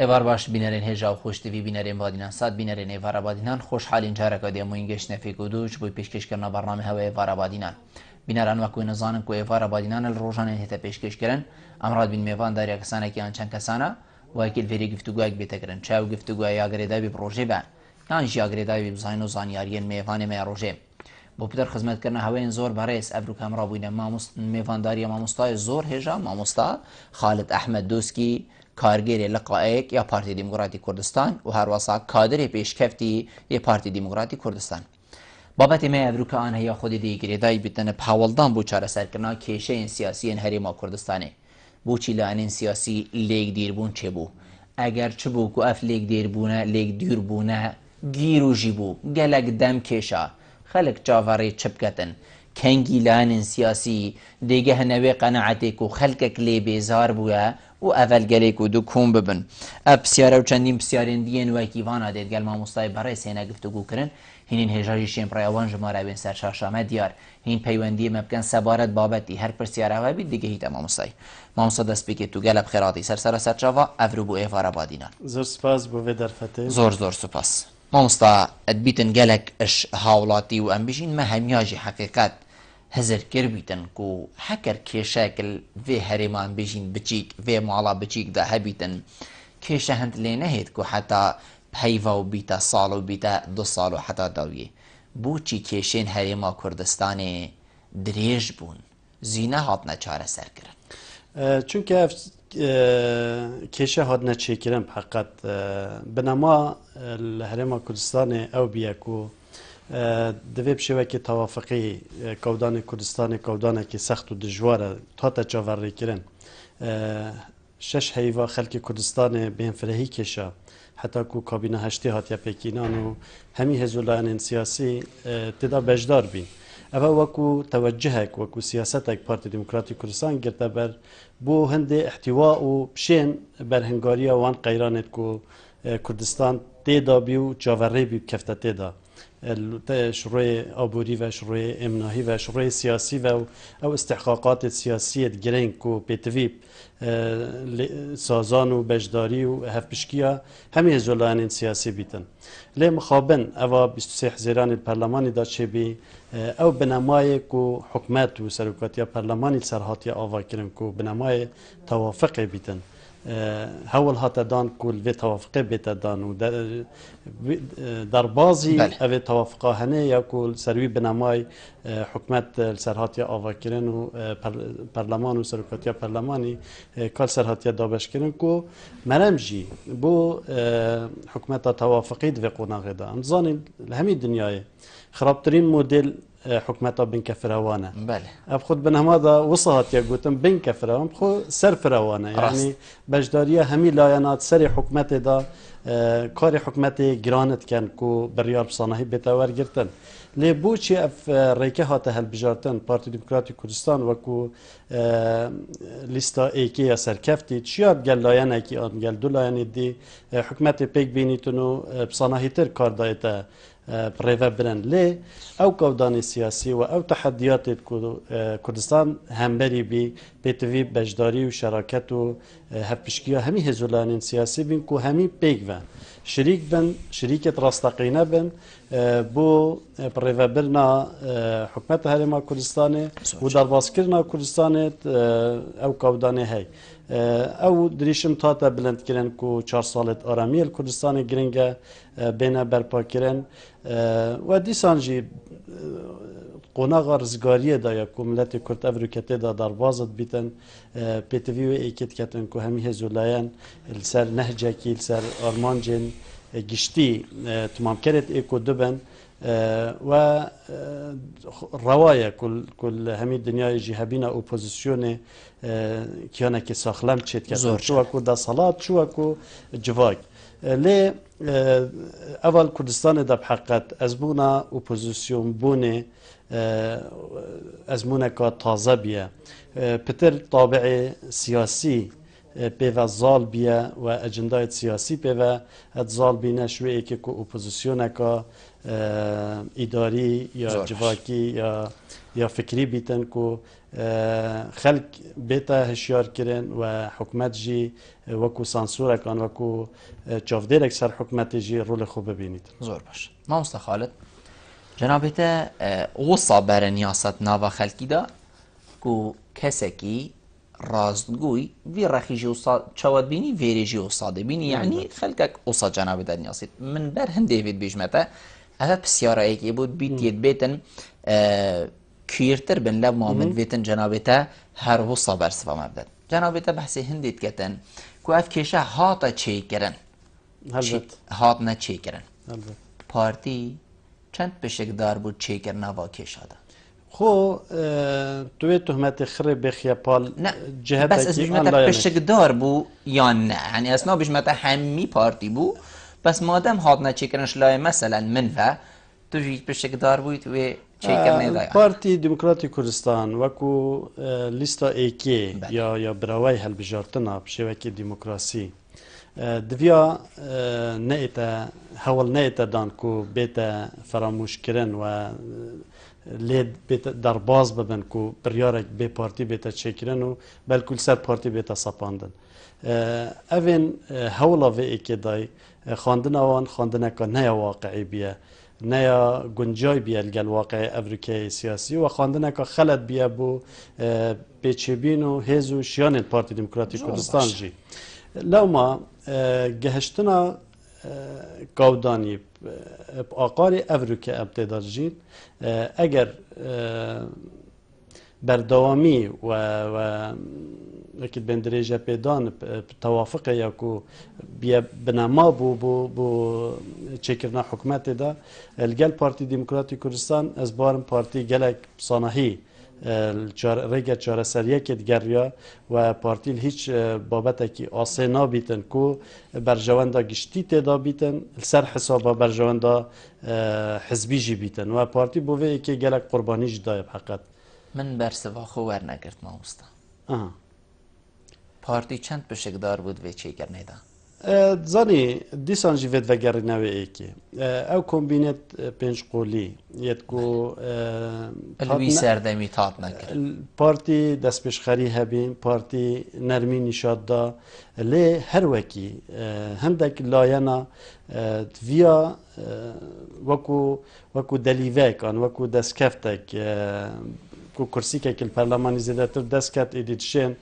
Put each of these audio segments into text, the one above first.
ئێوار باش بینەرێن هێژا و خۆشتوی بینەرێن بادینان سات بینەرێن ئێوارە بادینان خۆشحالین جارەکە دێموین گەشت نەفێک و دووچ بۆی پێشکەشکردنە بەڕنامە هەوە ئێوارە بادینان بینەران وەکوی نەزانن کو ئێوارە بادینانە لە ڕۆژانێن هێتە پێشکەشکردن ئەمڕات بین میێوان داریا کەسانێکیان چەند کەسانە وایکل فێری گفتوگوایك بێتەکردن چاو گفتوگوای یاگرێداوی ڕۆژێ بە یان یاگرێداوی بزانین و زانیاریان میێوانێ مە ڕۆژێ بۆ پتر خزمەتکردنە هەوەیان زۆر بەڕێز ئەڤروک هەمڕا بووینە میێوانداریە مامۆستای زۆر هێژا مامۆستا خالد ئەحمەد دۆسکی کارگەرێ لە قائەیەک یا پارتی دیموکراتی کوردستان و هەروەسا کادرێ پێشکەفتی یە پارتی دیموکراتی کوردستان بابەتی مە ئەڤروکەیان هەیە خۆی دیگرێدای بتەنە پاوەڵدان بۆ چارەسەرکردنا کێشەیەن سیاسیەن هەرێما کوردستانێ بۆچی لەوانین سیاسی لێک دیربوون چێ بوو ئەگەر چ بوو کو ئەف لێک دیربوونە لێک دووربوونە گیروژی بوو گەلک دەم کێشە خەلک چاوەڕێ چ بکەتن کەنگی لایەنین سیاسی دێگە هەنەوێ قەنەعەتێک و خەلکێک لێ بێزار بووە و ئەڤەل گەلێک و دوو کوم ببن ئە پرسیارە و چەندین پرسیارێن دیێن وەکیڤانە دێت گەل مامۆستای بەڕێز هێنە گفتوگوکردن هینین هێژاژی شێنپڕیاوان ژمارەوێن سەر شاشامە دیار هین پەیوەندی مە بکەن سەبارەت بابەتی هەر پرسیارەوە بیت دیگە هیتە مامۆستای مامۆستا دەست بکێت و گەلە بخێراتی سەرسەرە سەرچاوە ئەڤرو بۆ ئێوارە بادینان زۆر سپاس بۆ وێ دەرفەتێ زۆر سوپاس مامۆستا ئەدبیتن گەلک ئەش هاوڵاتی و ئەم بژین مە هەمیاژی حەقیقەت هەزر کرد بیتن و هەکەر کێشەکل vê herêman bêjîn biçîk vê mala biçîk de hebîtin kêşe hind lê nehêt ku heta peyva û bîte sal û bîte du sal û heta dawiyê bûçî kêşên herêma Kurdistanê dirêj bûn zî nehatine çareserkirin çunki ev kêşe hatine çêkirin heqet binema li herêma Kurdistanê ew biye ku divê bi şêwekê tewafiqî kewdanê Kurdistanê kewdanekî sext û dijwar e hate çaverrêkirin şeş heyva xelkê Kurdistanê bên firehî kêşa heta ku kabîna heştê hatiye pêkînan û hemî hêzolayanên siyasî têda bejdar bîn ev wekû tewecihek wekû siyasetek Partî Demokratîk Kurdistan girte ber bû hindê ihtiva û pişên berhingariya wan qeyranê ku Kurdistan têda bî û çaverrê bî kefte têda شروع آبوری و شروع امناهی و شروع سیاسی و او استحقاقات سیاسی گرنگ کو پیتویب سازان و بجداری و هفپشکیا همه زولان سیاسی بیتن لی مخابن اوا 23 حزیران الپرلمانی دا چه بی او بنمای کو حکمت و سروکاتی پرلمانی سرحاتی آوا کرن کو بنمای توافق بیتن هول هات دان کل و توافقه بیت دان و در بازی او توافقه هنه یا کل سروی بنمای حکمت سرحاتی آوا کرن و پرلمان و سرکاتی پرلمانی کل سرحاتی دابش کرن کو مرمجی بو حکمت توافقی دو قناغه دا انزانی همه دنیای خرابترین مدل حکومت بن كفروانه بله اب خود بنما دا وصهات يا قوتن بن كفروان خو سر فروانه يعني بجداريه همي لاينات سر حكومت دا كار حكومت جرانت كان كو بريار بصانه بتاور گرتن لي بوچي اف ريكه هات هل بجارتن بارتي ديمقراطي كردستان وكو ليستا ايكي سركفتي تشياد گل لاينه كي ان گل دو لاينه دي حكومت بيك بينيتونو بصانه تر كار دايتا بريفا برن لي او كوداني سياسي و او تحديات كردستان همبري بي بيتوي بجداري و شراكت و هفبشكيا همي هزولان سياسي بين كو همي بيك و شريك بن شريكة راستقينة بن بو بريفا برنا حكمت هرما كردستاني و درباسكرنا كردستاني او كوداني هاي او دريشم تاتا بلند كرن كو 4 سالت آرامی الكردستان گرنگه بينا برپا كرن و دیسان جی قناغ رزگاریه دا یا کو ملت کرد افریکته دا دروازت بیتن پیتوی و ایکت کتن کو همی هزولاین السر نهجه کی السر آرمانجن گشتی تمام کرد ایکو دبن و روايه كل همي الدنيا يجي هبينا اوبوزيسيون كيانا كي ساخلم تشيت كتن شو اكو دا صلاه شو اكو جواك لي اول كردستان دا بحقت ازبونا اوبوزيسيون بوني ازمونا كا تازه بيه بتر طابع سياسي پیوه زال بیه و اجندای سیاسی پیوه زال بینه شوی که اپوزیسیون که اداری یا جواکی یا فکری بیتن که خلق بیتا هشیار کرن و حکمت جی وکو سانسور کن وکو چافدیر اکثر حکمت جی رول خوب ببینید. زور باش. ما خالد جنابیت وصا بر نیاست ناوا خلقی دا که کسکی راستگوی وی رخیجی استاد چواد بینی ویریجی استاد بینی یعنی خلقک استاد جنابیت نیاست من بر هم دیوید بیجمته هذا بسیار ایکی بود بیتن کیرتر بن لب محمد ویتن جنابیت هر وصا بر صفا مبدد جنابیت بحثی هندیت کتن که اف کشه هاتا چی کرن هات نه چی کرن پارتی چند پشکدار بود چی کرن نوا کشاده خو توی تهمت خری بخیا پال جهت بس از بیشمت پشکدار بو یا نه یعنی اصلا بیشمت همی پارتی بو بس مادم هات نه چی کرنش لای مثلا من و تو جی پشکدار بوی توی چی کرنه دایا پارتی دموکراتی کردستان وکو لیستا ایکی یا براوی هل بجارتنا بشوکی دموکراسی دویا نیتا حول نیتا دان کو بیتا فراموش کرن و لید بیتا در باز ببن کو بریارک بی پارتی بیتا چکرن و بلکل سر پارتی بیتا سپاندن اوین حولا وی ایکی دای خواندن آوان خواندن که نیا واقعی بیه نیا گنجای بیه لگل واقع افریقای سیاسی و خواندن که خلط بیه بو پیچبین و هیز و شیان پارتی دموکراتی کردستان جی لو ما گهشتنا کودانی آقای افریقا ابتدار جین اگر بردوامی و اكيد بين درجه بيدان توافق ياكو بنما بو تشكرنا حكومت دا الجال بارتي ديمقراطي كردستان از بارم بارتي جلك صناهي ريگه چاره سریه که دیگریا و پارتی هیچ بابت که آسینا بیتن کو برجواندا گشتی تدا بیتن سر حسابا برجواندا حزبی جی بیتن و پارتی بوه که گلک قربانی جدای بحقت من برسوا خوار نگرد ما استا پارتی چند پشکدار بود و چی کرنه دا زانی دیسان جیوید و گری نوی ایکی او کمبینت پنج قولی یاد کو الوی سردمی تاط نکر پارتی دست پیشخری هبین پارتی نرمی نشاد دا لی هر وکی هندک لاینا ویا وکو دلیوه کن وکو دست کفتک کو کرسی که کل پارلمانی زیاده تر دست کت ایدیشن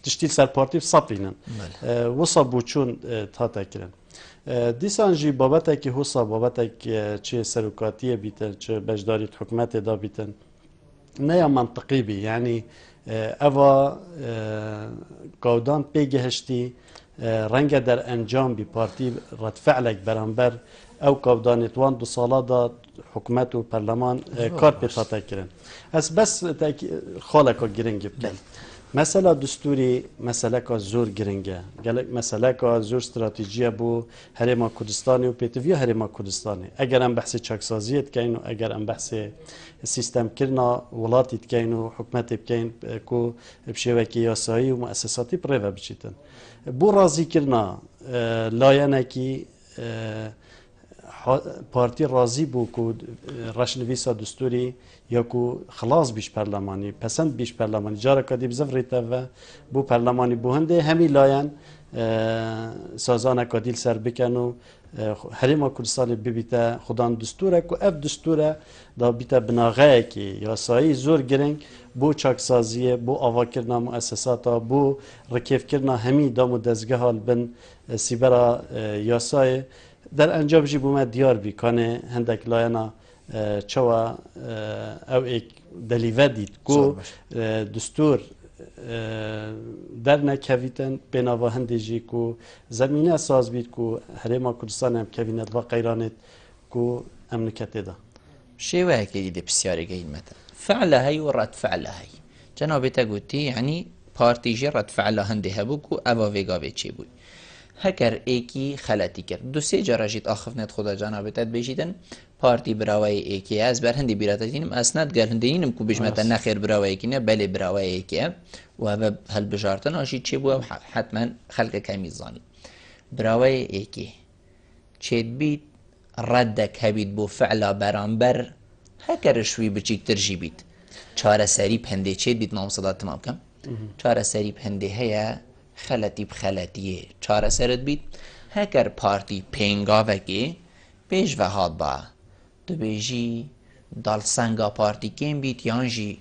تشتیل سر پارتی صابینن وصا بوچون تا تکرن دیسان جی بابت که حسا بابت که چه سرکاتیه بیتن چه بجداری حکومت دا بیتن نه منطقی بی یعنی اوا قودان پیگهشتی رنگ در انجام بی پارتی رد فعلک برانبر او قودان توان دو ساله دا حکومت و پارلمان کار پیتا تکرن از بس خاله که گرنگی بکن مثلا دستوری مسئله که زور گرنگه مسئله که زور استراتیجیه بو هرما کردستانی و پیتوی هرما کردستانی اگر هم بحث چاکسازیت کین و اگر هم بحث سیستم کرنا ولاتیت کین و حکمت بکین کو بشوکی یاسایی و مؤسساتی پریوه بچیتن بو رازی کرنا لایانه کی پارتی راضی بو کو رشنویسا دستوری یا کو خلاص بیش پارلمانی پسند بیش پارلمانی جارا کدی بزفریتا و بو پارلمانی بو هنده همی لاین سازان کادیل سر بکنو حریم کردستان ببیته خدان دستوره کو اف دستوره دا بیته بناغه کی یاسایی زور گرنگ بو چاکسازیه بو آوا کرنا مؤسساتا بو رکیف کرنا همی دامو دزگه حال بن سیبرا یاسای در انجام جی بومد دیار بی کانه هندک لاینا چوا او ایک دلیوه دید کو دستور در نکویتن بناوا هندی جی کو زمینه ساز بید کو حریم کردستان هم کوینت و قیرانت کو امنکته دا شیوه که ایده بسیاری گهید متن فعله هی و رد فعله هی جنابی تا گوتی یعنی پارتی جی رد فعله هنده هبو کو اوا ویگاوی چی بوی هەکەر ئێکی خەلەتی کرد دو سێ جارەژیت ئاخفنێت خۆدا جانابێتت بێژیتن پارتی براوای ئێکی ئەس بەر هەندی بیراتەتینم ئەسنات گەر هەندێنم کو بژمەتە نەخێر براوەیەکینە بەلێ براوایەکە و بە هەلبژارتن ئاشی چێ بووە حتمما خەلکە کەمی زانی براوای ئێکی چێت بیت ڕەدەک هەبیت بۆ فعلا بەرامبەر هەکەرە شووی بچیکترژی بیت چارەسەری پەندێ چێت بیت مامۆسەدا تەمام بکەم چارەسەری پەندێ هەیە خەلەتی بخەلەتیە چارەسەرت بیت هەکەر پارتی پێنگاوەکێ پێشڤەهات بە دەبێژی داڵسەنگا پارتی کێم بیت یانژی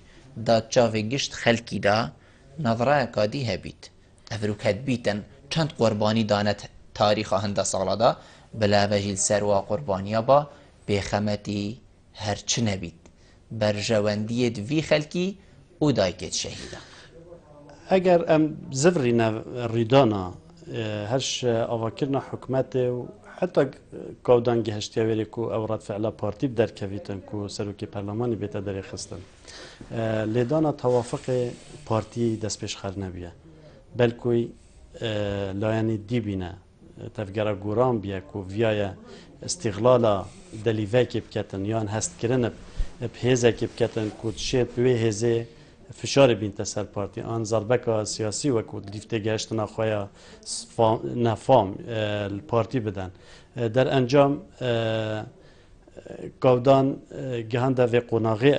دادچاوێ گشت خەلکیدا نەڤڕایەکادی هەبیت ئەڤروکەت بیتن چەند قوربانی دانەت تاریخە هەندە ساڵەدا بەلاڤەژیل سەروا قوربانیە بە بێخەمەتی هەرچ نەبیت بەرژەوەندیت وی خەلکی و دایکێت شەهیدە ئەگەر ئەم زڤڕینە ڕیدانە هەرش ئاواکردنە حکومەتێ و حتا کاودانگی هەشتیاوێرێک و ئەو ڕەتفعلا پارتی دەرکەویتن و سەرۆکی پەرلەمانی بێتە دەرێ خستن لێدانە تەوافقی پارتی دەست پێشخەر نەبیە بەلکوی لایەنی دیبینە تەفگەرە گۆران بیە و ڤایە استیغلالا دەلیڤەکێ بکەتن یان هەستکردنە هێزێکی بکەتن و شێت وێ هێزێ فشار بینتە سەر پارتی ئان زەربەکە سیاسی وەکو لیفتێ گەشتنا خۆیان نەفام پارتی بدەن دەرئەنجام گاودان گەهەندە vê قۆناغê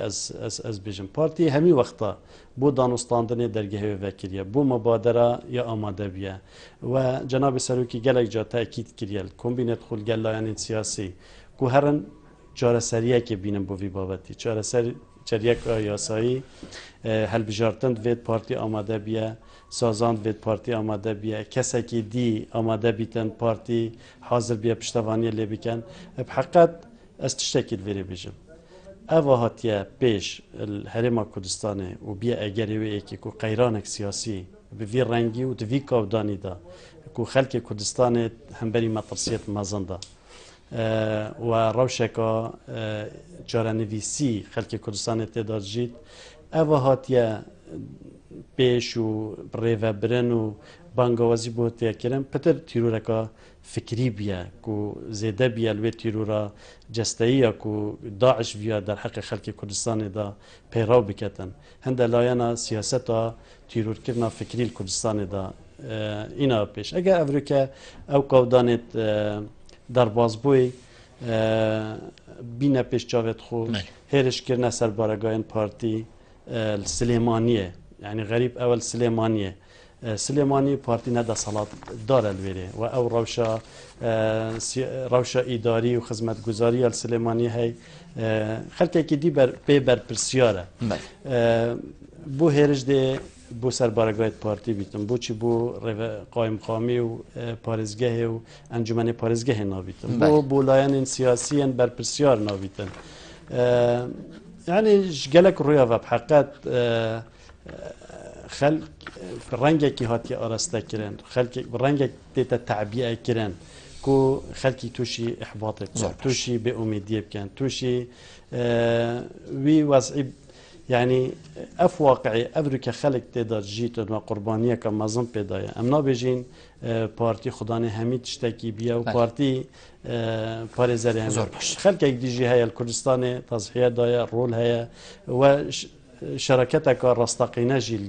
ez bêjim partî hemî wexta بۆ danûstandinê dergehê vekiriye bû mebadera ya amade biye we cenabê serokî gelek ca tekîd kiriye kombînet xul gel layanên siyasî ku herin çareseriyekê bînin bo vî babetî çeriyeka yasayî helbijartin divê partî amade biye sazan divê partî amade biye kesekî dî amade bîtin partî hazir biye piştevaniyê lê bikin bi heqet ez tiştekî verê bêjim eva hatiye pêş Herêma Kurdistanê û biye egerê wê yekî ku qeyranek siyasî bi vî rengî û di vî kavdanî da ku xelkê Kurdistanê hemberî metirsiyet mezin da و ڕەوشێکە جارەنویسی خەلکی کوردستانی تێدا ژیت ئەوە هاتیە پێش و ڕێڤەبرن و بانگەوازی بۆ تێکردن پتر تیرورەکە فکری بیە و زێدە بیە لێ تیرورە جەستەیە و داعش ویە دەرحەقی خەلکی کوردستانێدا پەیڕاو بکەتن هەندە لایەنە سیاسەتە تیرورکردنا فکری کوردستانێدا ئینا پێش ئەگەر ئەڤروکە ئەو قەودانێت دەربازبووی بینە پێش چاوێت خۆ هێرشکردنە سەربارەگایەن پارتی سلێمانیە یعنی غەریب ئەوەل سلێمانیە سلێمانی پارتی نەدەسەڵات دارە لێرێ و ئەو ڕەوشە ئیداری و خزمەتگوزاری ئەل سلێمانی هەی خەلکێکی دی پێ بەرپرسیارە بۆ هێرش دێ بۆ سەربارەگایت پارتی بیتم بۆچی بۆ قایمخامی و پارێزگەهێ و ئەنجومەنی پارێزگەهێ نابیتم بۆ لایەنین سیاسیەن بەرپرسیار نابیتن یعنی gelek ڕوویە بە حقیقت خەلک ڕەنگێکی هاتیە ئاراستەکردن ڕەنگێک دێتە تەعبیەکردن کو خەلکی تووشی ئەحباتێک تووشی بێئومیدیە بکەن تووشی وی وەزعی یعنی ئەف واقعی ئەڤروکە خەلک تێدا ژیتن و قوربانیەکە مەزم پێدایە ئەم نابێژین پارتی خوددانێ هەمی تشتێکی بیە و پارتی پارێزەری خەلکێک دیژی هەیە کوردستانی تەزحیەدایە ڕۆل هەیە و شەرەکەتێکە ڕاستەقینە ژیل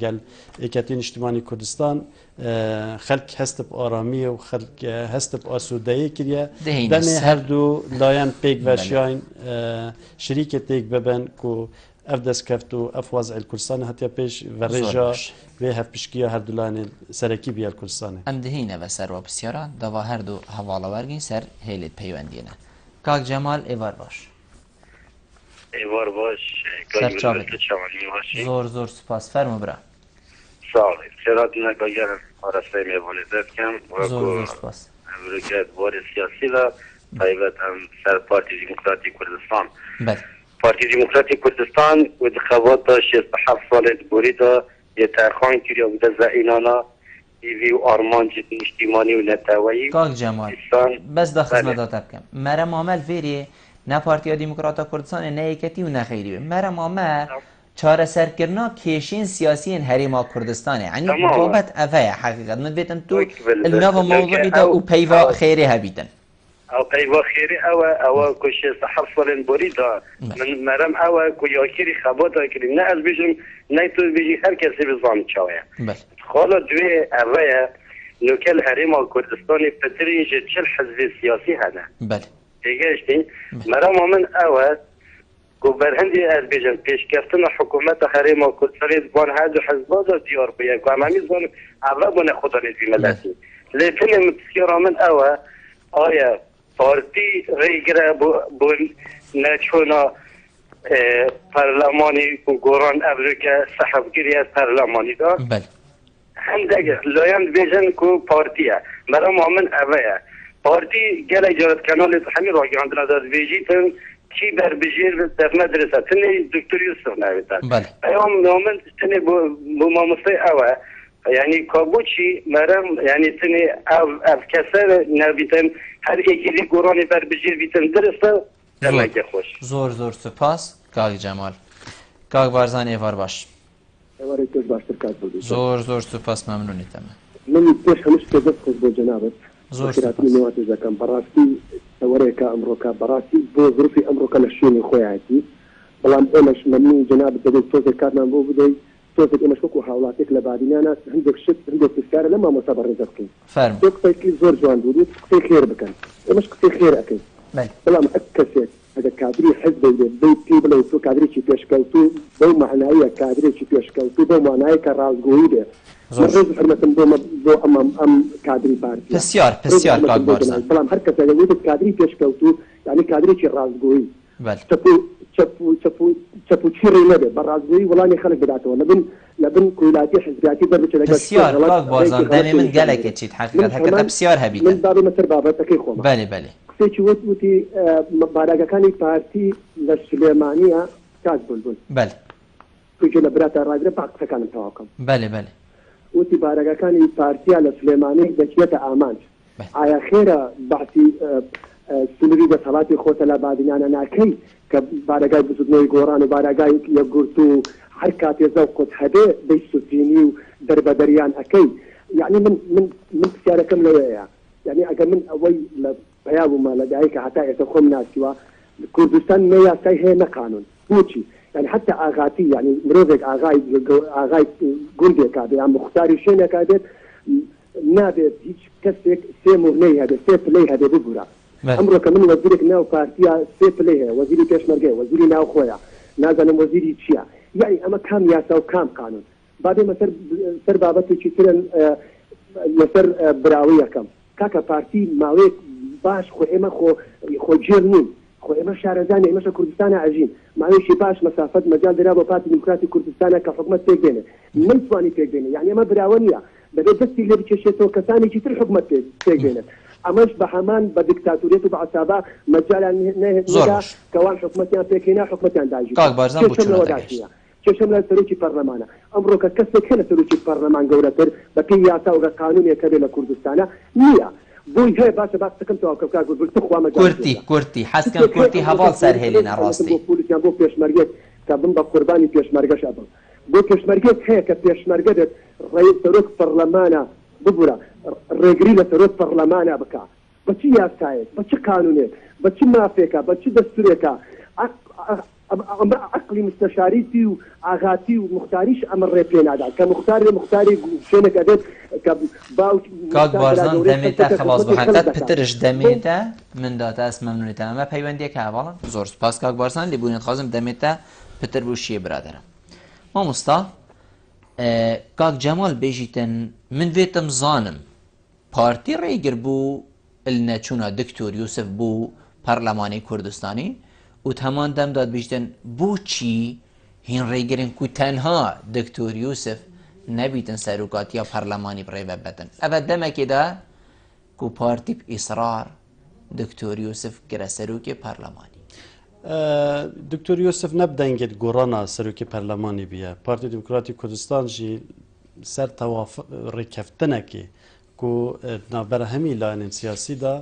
ئێکەتی نیشتیمانی کوردستان خەلک هەستب ئارامیە و خەلک هەستب ئاسوودەیە کردە دەمێ هەردوو لایەن پێک بەشیان شریکە تێک ببن و ئەف دەستکەفت و ئەف وەزعی کوردستانی هەتیە پێش ڤەڕێژە وێ هەفپشکیە هەردوولانێ سەرەکی بیە کوردستانی ئەم دهینە بە سەرەوە پرسیارە دەوا هەردوو هەواڵە وەرگین سەر هێلێت پەیوەندیێنە کاک جەمال ئێوار باش ئێوار باش زۆر زۆر سوپاس فەرمو برا خێراتنەگەگەر ئارەستای مێبوونێ دەستکەم ئەمریکات بۆری سیاسی لە تایبەت ئەم سەر پارتی دیموکراتی کوردستان پارتی دیموکراتی کوردستان و دخەواتە 67 ساڵێت بوریدا یێتەرخان کردیا بودە زەئینانە ئیڤی و ئارمانجی نیشتیمانی و نەتەوەیی کاک جەمال بەس دا خزمەتاتە بکەم مەرە مامەل فێرێ نە پارتیا دیموکراتە کوردستانê ne yeketî û ne xêrî be mere mame چارەسەرکردنا کێشین سیاسیین هەرێما کوردستانê عنی بابەت ئەڤەیە حقیقت من بێتن تو ناوە موضوعیدا و پەیوا خێرێ هەبیتن او پەیوا خێری ئەوە کو شێستا حەفت ساڵێن بۆریدا من مەرەم ئەوە کو یاکیری خەباتا کردی نه ئەس بێژم نای تۆ بێژی هەر کەسێ بزانێت چاوەیە خاڵە دوێ ئەڤەیە نوکە لە هەرێما کوردستانی پترین ji çil حزبê siyasî hene têgehiştî merama min ew e ku berhindê ez bêjim pêşkeftina hikûmeta herêma Kurdistanê van her du hizba da diyar bûye ku em hemî zanin ev bûne xwedanêzî miletî lê tinê min pisyara min ew e aya partî rêgire bû neçûna perlemanî ku goran evrike sehevgiriye perlemanî da هندگ لایند بیشن کو پارتیه مرا من اوه پارتی گله جرات کانال همین راگی اندر داد بیجیتن چی بر بجیر در مدرسه تنی دکتر یوسف نویتن ایام نامن تنی بو مامسته اوه یعنی کابوچی مرم یعنی تنی اف کسر نویتن هر یکی گورانی بر بجیر بیتن درسته دمک خوش زور سپاس کاغ جمال کاغ بارزان ایوار باش زۆر سوپاس مەمنونیتەمە من پێش هەموو شتێ دەست خۆش بۆ جەنابەت زۆراتنی نێواتێ دەکەم بەڕاستی ئەوەرێکە ئەمڕۆکە بەڕاستی بۆ زروفی ئەمڕۆکە لە شوێنی خۆیاتی بەڵام ئێمەش مەمنون جەنابەت دەبێت تۆزێک کارمان بۆ بدەیت تۆزێک ئێمەش وەکو هاوڵاتێک لە بادینانە هەندێک شت هەندێک پرسیارە لە مامۆستا بەڕێزە بکەین تۆ قسەیەکی زۆر جوان بوو قسەی خێر بکەن ئێمەش قسەی خێر ئەکەین بەڵام کەسێک هذا كادري حزب بيتي بلا تو كادري شي بيشكلتو بو معنايه كادري شي بيشكلتو بو معنايه كرازغويده زوج حرمه بو ام كادري بارتي بسيار كاك بارزان سلام هركز اللي كادري بيشكلتو يعني كادري شي رازغوي بل تشبو تشيري لبه برازغوي والله خلق بداته لبن كولاتي حزبياتي دربت لك بسيار كاك بارزان دائما من قالك تشيت حقيقه هكذا بسيار هبيدا من باب مثل بابتك يخوما بله سێکی وتی بارەگەکانی پارتی لە سلێمانیە کاک بولبول توی لە براتە ڕاگرە با قسەکانم تەواوکەم وتی بارەگەکانی پارتیا لە سلێمانی دەچێتە ئامانج ئایا خێرە بەعسی سنووری دەسەڵاتی خۆتە لە بادنیانە ناکەی کە بارەگای بزودنەوەی گۆڕان و بارەگای یەکگورت و هەر کاتێ زەوقت هەبێ دەی سوتینی و دەربەدەریان ئەەکەی یعنی من پرسیارەکەم لەوەیە یعنی ئەگەر من ئەوەی لە بەیابوومە لە دایکە هەتا ئێستا خۆم ناسیوە کوردستان نەیاسای هەیە نەقانون بۆچی يعني حتى آغاتي يعني مروفك آغاي قندك هذا يعني مختاري شينك هذا نابد هيك كسك سيمو ليه هذا سيف ليه هذا بقرا عمره كمان وزيرك ناو بارتيا سيف ليه وزيري بيشمرجي وزيري ناو خويا نازل وزيري تشيا يعني أما كام ياسا وكام قانون بعدين ما سر بابتي كثيرا يسر براوية كم كاكا بارتي ماويك باش خو إما خو جيرنين خو إما شارزاني إما كردستان عجين معلش باش مسافة مجال درابة بارتي ديمقراطي كردستان كحكومة تيجينا ما يسواني تيجينا يعني ما براونية بدأت بس اللي بتشيتو كساني جيتر حكومة تيجينا أماش بحمان بديكتاتوريته بعصابة مجال نهدا كوان حكومتين تيجينا حكومتين دايجي كاك بارزان بوشنا چشم سروچی پارلمانه امرو که کسی که سروچی پارلمان گورتر بکی یاسا و قانونی که به کردستان نیا بوی های باشه کم تو که گفت تو خوام کورتی حسکن کورتی حوال سر هلنا راستی پلیسیان بو پیشمرگت که بم با قربانی پیشمرگش ابل بو پیشمرگت هه که پیشمرگت رئیس سروک پارلمانه ببورا رگری لسروک پارلمانه بکا بچی یاسای بچی قانونی بچی مافیکا بچی دستوریکا عقلي مستشاريتي وعغاتي ومختاريش امر ريبين هذا كمختاري شنك ادت كباو كاك بارزان دميتا خلاص بحقت بترش دميتا من داتا اسم ممنونيتا ما پەیوەندیەک هاواڵە زۆر سپاس کاک بارزان لێ بوونێت خازم دەمێتە پتر بوشیە برادرم مامۆستا کاک جەمال بێژیتن من vêtim zanim پارتی ڕێگر بوو نەچوونە دکتۆر یوسف بوو پەرلەمانی کوردستانی و هەمان دەم داد بیشتن بۆچی هین ڕێگرن کو تەنها دکتۆر یوسف نەبیتن سەرۆکاتیە پەرلەمانی بڕێوە بەتن ئەvە دەمێکێدا کو پارتی ئیسرار دکتۆر یوسف گرە سەرۆکی پەرلەمانی دکتۆر یوسف نەبدەنگێت گۆڕانە سەرۆکی پەرلەمانی بیە پارتی دیموکراتی کوردستان ژی سەر ڕێککەفتنێکی کو ناوبەرە هەمی لایەنên سیاسیدا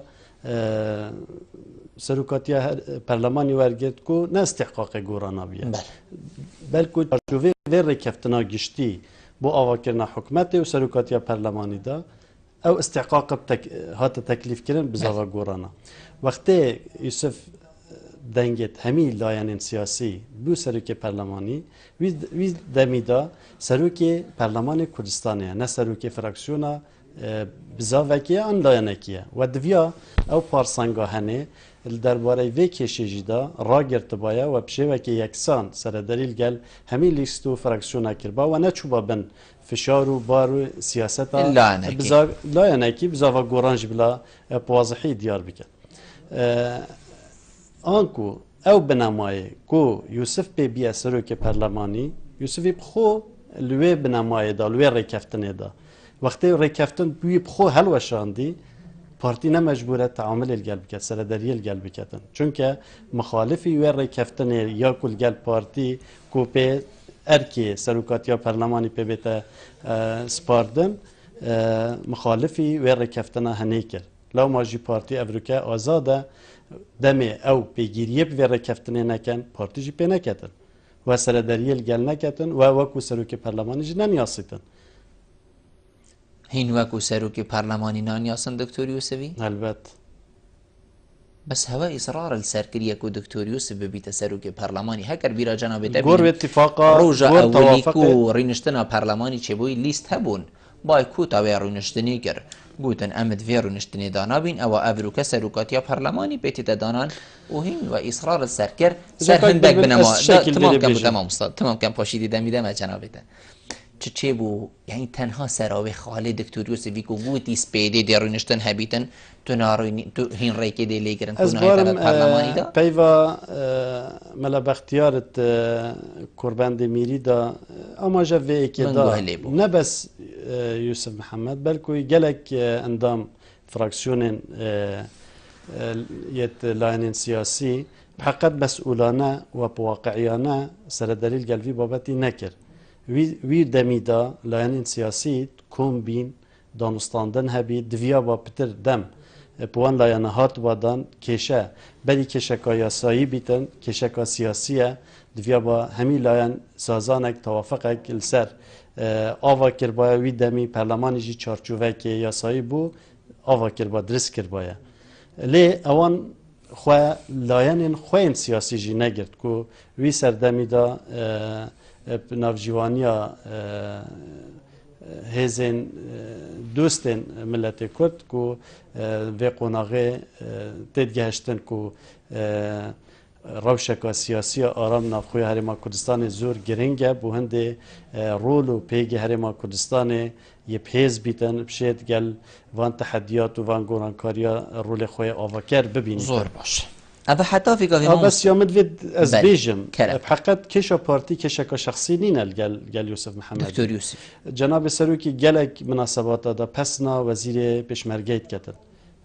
سەرۆکاتیە پەرلەمانی وەرگێت و نە استحقاقی گۆڕانە بیە بلکو چارچوبه و ریکفتنا گشتی بو آواکرنا حکومت و سروکاتیا پرلمانی دا او استحقاق هات تکلیف کردن بزاوا گورانا وقتی یوسف دنگت همی لاین سیاسی بو سروک پرلمانی وی دمیدا سروک پرلمان کردستانه نه سروک فراکسیونا بزاوکیه آن لاینکیه و دویا او پارسانگا هنه درباره وی کشیجی دا را گرت بایا و بشه که یکسان سر دلیل گل همین لیستو فراکسیونا کربا و نچوبا بن فشار و بار و سیاست لاینکی بزاوا گورانج بلا بواضحی دیار بکن آنکو او بنامای کو یوسف پی بیا سروک پرلمانی یوسفی بخو لوی بنامای دا لوی ریکفتنه دا وقتی ریکفتن بوی بخو هلوشاندی پارتی نمجبوره تعامل الگل بکت سرداری الگل بکتن چونکه مخالفی و ریکفتنه یا کل گل پارتی کو پی ارکی سروکاتیا پرلمانی پی بیتا سپاردن مخالفی و ریکفتنه هنی کرد لو ماجی پارتی افریقا آزاده دمی او پیگیریه به ریکفتنه نکن پارتی جی پی نکتن و سرداری الگل نکتن و وکو سروک پرلمانی جی نمیاسیتن هین وکو سروک پرلمانی نانیاسن دکتور یوسفی؟ البته بس هوا اصرار السركريه كو دكتور يوسف ببيت سروك برلماني هكر بيرا جناب غور اتفاقا روجا اولی کو رینشتنا برلمانی چه بوی لیست هبون باي كو تاوي رینشتنی گر گوتن امد في رینشتنی دانابين او افروك سروكاتيا برلماني بيتي دانان وهين و اصرار السركر سر هندك بنما تمام كم تمام استاد تمام كم پاشیدی دمیدم از جنابته چه بو یعنی تنها سراوی خاله دکتور یوسفی کو گوتی سپیدی درونشتن هبیتن تو نارین تو هین ریکی دی لیگرن تو نهایت پارلمانی دا پیوا ملا بختیارت قربان میری دا اما جوی که دا نه بس یوسف محمد بلکه گلک اندام فراکسیون یت لاین سیاسی حقیقت مسئولانه و بواقعیانه سر دلیل قلبی بابتی نکرد وی دمیدا لاین سیاسی کم بین دانستاندن هبی دویا با پتر دم پوان لاین هات بادن کشه بری کشه کا یاسایی بیتن کشه کا سیاسیه دویا با همی لاین سازانک توافقک لسر آوا کربایا وی دمی پرلمانی جی چارچوبه که یاسایی بو آوا کربا درس کربایا لی اوان خواه لاین خواه سیاسی جی نگرد که وی سردمی دا نافجوانیا هزین دوستن ملت کرد که و قناغه تدگهشتن که روشک سیاسی آرام نافخوی هرما کردستان زور گرنگه بو هنده رول و پیگ هرما کردستان یه پیز بیتن بشید گل وان تحدیات و وان گورانکاریا رول خوی آواکر ببینید زور باشه اما حتی فکر بس یا مدوید از بیجم بحقیقت کشا پارتی کشا که شخصی نینه گل یوسف محمد دکتور یوسف جناب سروکی گلک مناسبات دا پسنا وزیر پشمرگیت کتن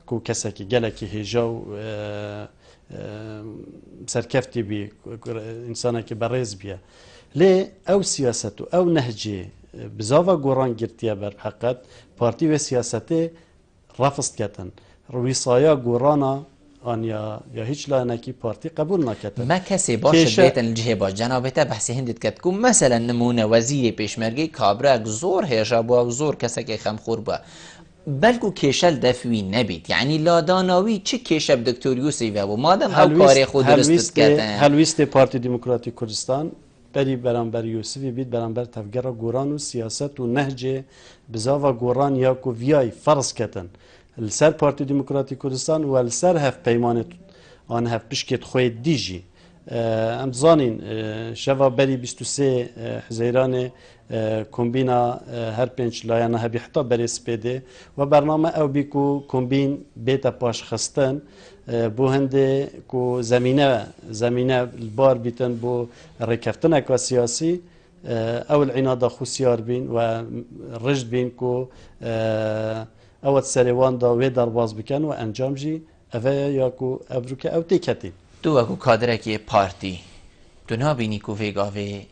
کو کسی که گلکی هجا و سرکفتی بی انسانه که بریز بیه لی او سیاست او نهجه بزاوا گوران گرتیه بر حقیقت پارتی و سیاسته رفض کتن رویسایا گورانا آن یا هیچ لانکی پارتی قبول نکرد. ما کسی باشه بیت الجهه با جنابته بحث هندت کرد که مثلا نمونه وزیر پیشمرگی کابرا زور هیجا با زور کسی که خمخور با بلکو کشل دفوی نبید یعنی لاداناوی چه کشب دکتور یوسفی و مادام او کاری خود درست کردن هلویست پارتی دموکراتیک کردستان بری برانبر یوسفی بید برانبر تفگر گوران و سیاست و نهج بزاوا گوران یا کو ویای فرض کردن السر پارتی دموکراتیک کردستان و السر هف پیمان آن هف بشکت خوی دیجی ام زانین شوا بری 23 حزیران کمبینا هر پنج لاینا هبی حتی بری سپیده و برنامه او بیکو کمبین بیتا پاش خستن بو هنده کو زمینه البار بیتن بو رکفتن اکا سیاسی او العنادا خوسیار بین و رجد بین کو اوت سریوان دا وی درباز بکن و انجام جی اوه یا کو ابروکه او تیکتی تو اکو کادرکی پارتی تو نابینی کو ویگاوی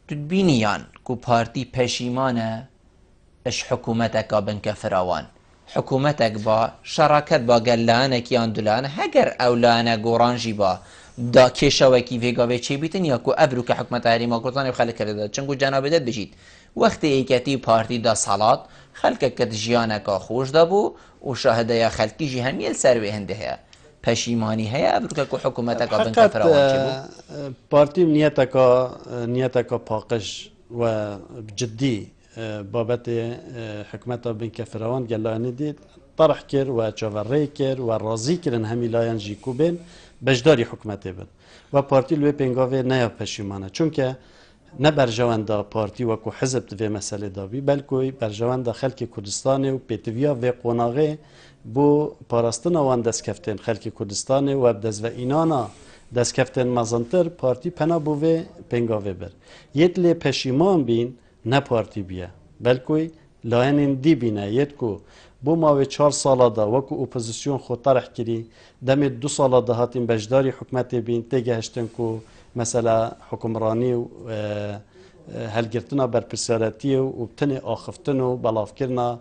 تو بینیان کو پارتی پشیمانه اش حکومتک بنک فراوان حکومتک با شراکت با گلانه کیان دولانه هگر اولانه گورانجی با دا کشاوکی ویگاوی چی بیتن یا کو ابرو که حکومت هریما کردن خلک کرده چنگو جناب داد بشید وقتی ایکتی پارتی دا سالات خلک کت جیانکا خوش دا بو و شاهده یا خلکی جی همیل سر به هنده هیا پشیمانی هیا ابرو که حکومت کا بنک فراوان چی بو پارتی نیتکا پاقش و جدی بابت حکومت بنک فراوان گلانی دید طرح کر و چاوری کر و راضی کرن همی لایان جیکو بین بجداری حکومت بد و پارتی لوی پنگاوی نیا پشیمانه چون که نه برجواندا پارتی وکو حزب توی مسئله دابی بلکه برجواندا خلک کردستان و پیتویا و قناغه بو پاراستن وان دست کفتن خلک کردستان و دست و اینانا دست کفتن مزانتر پارتی پنا بوه پنگاوی بر یت لی پشیمان بین نه پارتی بیا بلکه لاین دی بینه یت کو بو ما و 4 ساله دا وکو اپوزیسیون خود طرح کری دم 2 ساله دا هاتین بجداری حکومت بین تیگه هشتن کو مثلا حکمرانی و هلگرتنا برپرسیارتی و بتنی آخفتن و بلاف کرنا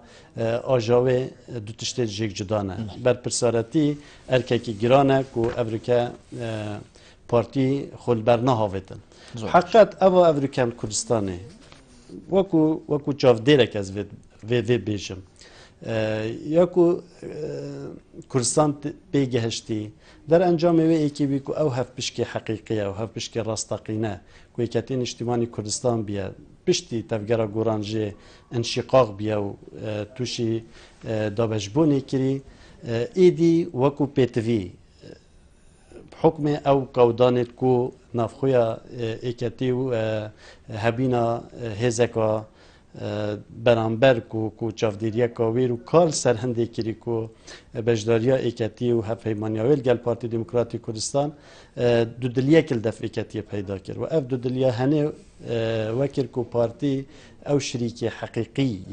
آجاوه دو تشتی جیگ جدانه برپرسیارتی ارککی گرانه کو افریکا پارتی خلبرنا هاویتن حقیقت او افریکا کردستانه وکو چاف دیرک از وی بیشم یا کو کردستان پیگه هشتی در انجام وی ایکی بی کو او هف پشکی حقیقیه او هف پشکی راستقینه کو ایکتین اجتماعی کردستان بیا پشتی تفگرا گورانجی انشقاق بیا و توشی دابشبونی کری ایدی وکو پیتوی حکم او قودانت کو نافخویا ایکتی و هبینا هزکا برانبر کو چافدیریا کاویر و کار سرهنده کری کو بجداریا ایکتی و هفیمانیاویل گل پارتی دموکراتی کردستان دو دلیا کل دف ایکتی پیدا کرد و اف دو دلیا هنه وکر کو پارتی او شریک حقیقی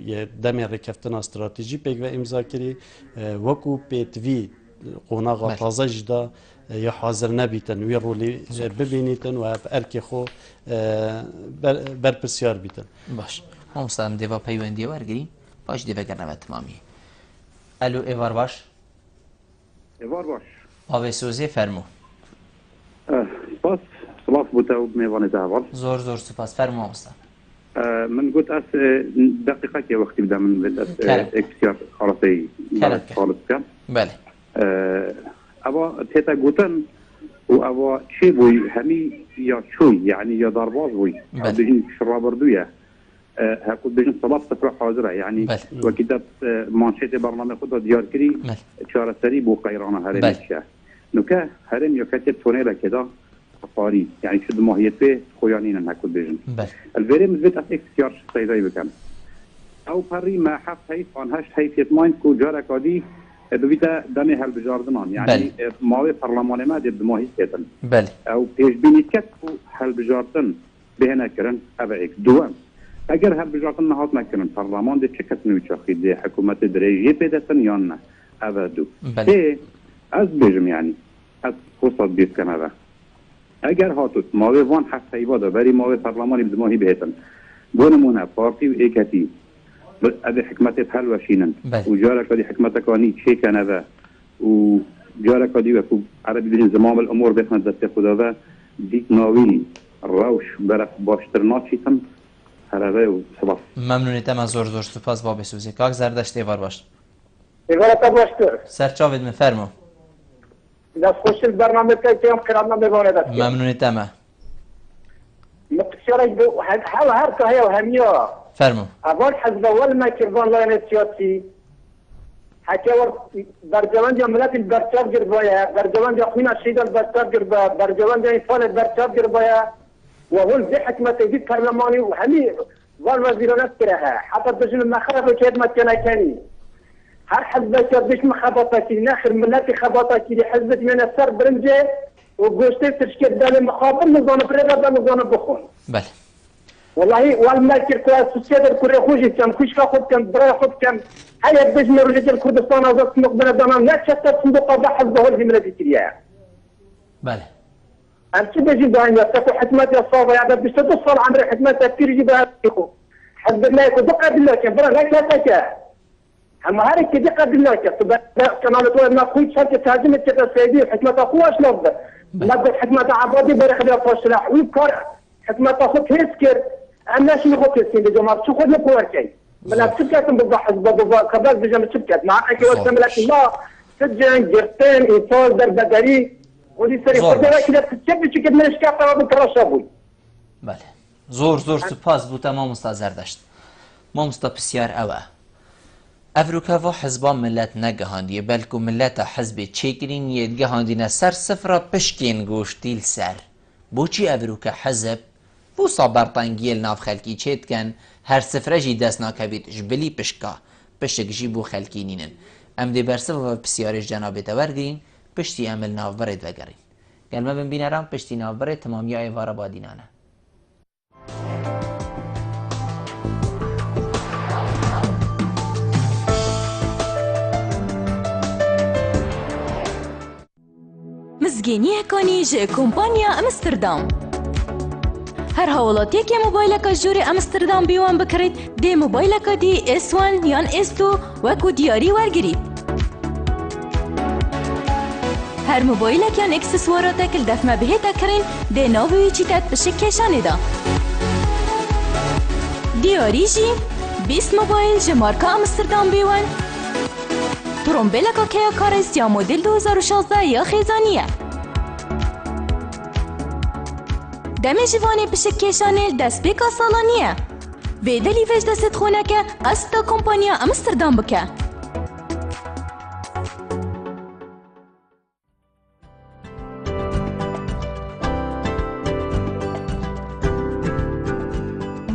یه دم رکفتن استراتژی پیگ و امضا کری وکو پیتوی قوناغا تازه جدا یا حاضر نبیتن وی رولی ببینیتن و ارکی خو برپرسیار بیتن باش ما مستعدم دیوا پیوندی ورگریم باش دیوا گرنم تمامی الو ایوار باش آوه سوزی فرمو سپاس سلاف بوده و میوانه دهوال زور سپاس فرمو مستعدم من قلت أس دقيقة كي وقت بدأ من بدأت اكتشاف خلاصي خالص كان بله أبا تيتا قلتن وأبا شيء بوي همي يا شوي يعني يا ضرباز بوي بيجين شرابردوية هاكو بيجين صلاة تفرح حاضرة يعني وكتاب مانشيت برنامج خدها ديار كري شارع سريب وقيرانة هرم الشاه نكا هرم يكتب تونيلا كده قاري يعني شد ماهية به خويانين هاكو بيجين الفيري مزبط أس اكتشار سيداي بكم أو بري ما حف هيف عن هشت هيفيت ماين كو جارك عادي دویتا دمی هل بجاردنان یعنی ماوی پارلمان ما دید ماهی کردن او پیش بینید که هل بجاردن به نکردن ابعیک دوم اگر هل بجاردن نهاد نکردن پارلمان دید چه کس نوچاخی دی حکومت دریجی پیدستن یا نه ابدو تی از بیجم یعنی از خصوص دید کنه با اگر هاتوت ماوی وان حفظ ایوادا بری ماوی پارلمانی بدماهی بهتن بونمونه پارتی و ایکتی هذه حكمتي بحال واشينن وجارك هذه حكمتك واني شيء كان ذا وجارك هذه وكو عربي بين زمام الامور بيخنا ذات خدا ديك ناوي الروش برف باشترناتشي تم هذا وصباح ممنونی تمام زور سپاس باب سوزی کاک زردشت ایوار باش ایوار تباشتر سرچاوید مفرمو دست خوش البرنامج که هم قرارنا ببانه دست ممنونی تمام مقصرك هر كهيا وهميا فرمو اول حزب اول ما كربان لاين السياسي حكى برجوان دي ملات البرتاب جربايا برجوان دي اخونا الشيد البرتاب جربا برجوان دي فال البرتاب جربايا وهو زي حكمة دي برلماني وهمي والوزير نذكرها حتى بجن ما خرب كيد ما كان هر حزب كردش مخبطة ناخر ملاتي خبطة كي حزب من السر برنجه وقوشتي تشكيل دالي مخاطر نظام بريغة نظام بخون بله والله والماكر كواس السيادة الكوري خوشي كم كشكا خود كم براي خود كم هيا بجمع رجال كردستان وزارة صندوق بلدنا لا تشتت صندوق قضاء حزبه هو الهمرة دي كريا بله أنت بجي داين يستكو حكمات الصابة يعني بيشتدو الصال عمري حكمات كثير يجيبها يخو حزب الله يكو دقة بالله كم برا لا تاكا أما هارك دقة بالله كم كمان تقول ما خويت شركة تهاجمت كتا سيدي حكمات أخوة أش لفظة نبض حكمة عبادي برخد فاشلة ويكار حكمة خود هيس كر الناس اللي خود هيسين الجماعة شو خود نقول بلا شبكات بضحك كبار بجمع شبكات مع أكيد وسملك الله سجن جرتين إنسان در بدري ودي سري خدنا كده تشبي شكل من الشكاة بكراشابوي. بله زور سپاس بو تمام زردشت مامستا بسیار اوه افروکا و حزبا ملت نگهاندیه بلکو ملت حزب چیکرین یدگهاندینه سر سفرا پشکین گوشتیل سر بوچی افروکا حزب بو صابرطنگیل ناف خلکی چید کن هر سفره جی دست ناکوید جبلی پشکا پشک جی بو خلکی نینن ام دی برسه و بسیارش جنابه تورگرین پشتی عمل ناف برد وگرین گلمه بنبینرم پشتی ناف برد تمامی ایوار بادینانه مزگینی کنی جه کمپانیا امستردام هر حوالاتی که موبایل که جوری امستردام بیوان بکرید دی موبایل که دی S1 یان S2 وکو دیاری ورگرید هر موبایل که یان اکسسوارات کل دفمه بهی تکرین دی ناوی چیتت بشک کشانه دا دیاری جی 20 موبایل جه مارکا امستردام بیوان ترومبیل که کارست یا مدل 2016 یا خیزانیه دمی جوانی بشک کشانه دست بیکا سالانیه ویدلی ویج دست خونه که استا کمپانیا امستردام بکه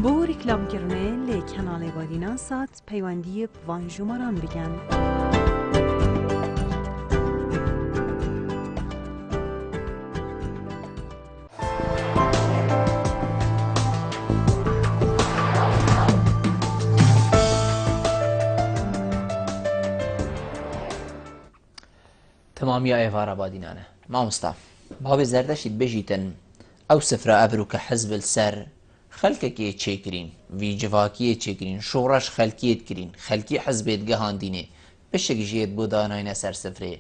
بو رکلام کرنه لی کانال بادینان سات پیوندی وان جمران بگن تمامی ایوارا بادینانه مامستا بابی زردشید بجیتن او سفره افروک حزب السر خلکه چیکرین وی جواکی چیکرین شورش خلکیت کرین خلکی حزبیت گهاندینه بشک جیت بوداناین سر سفره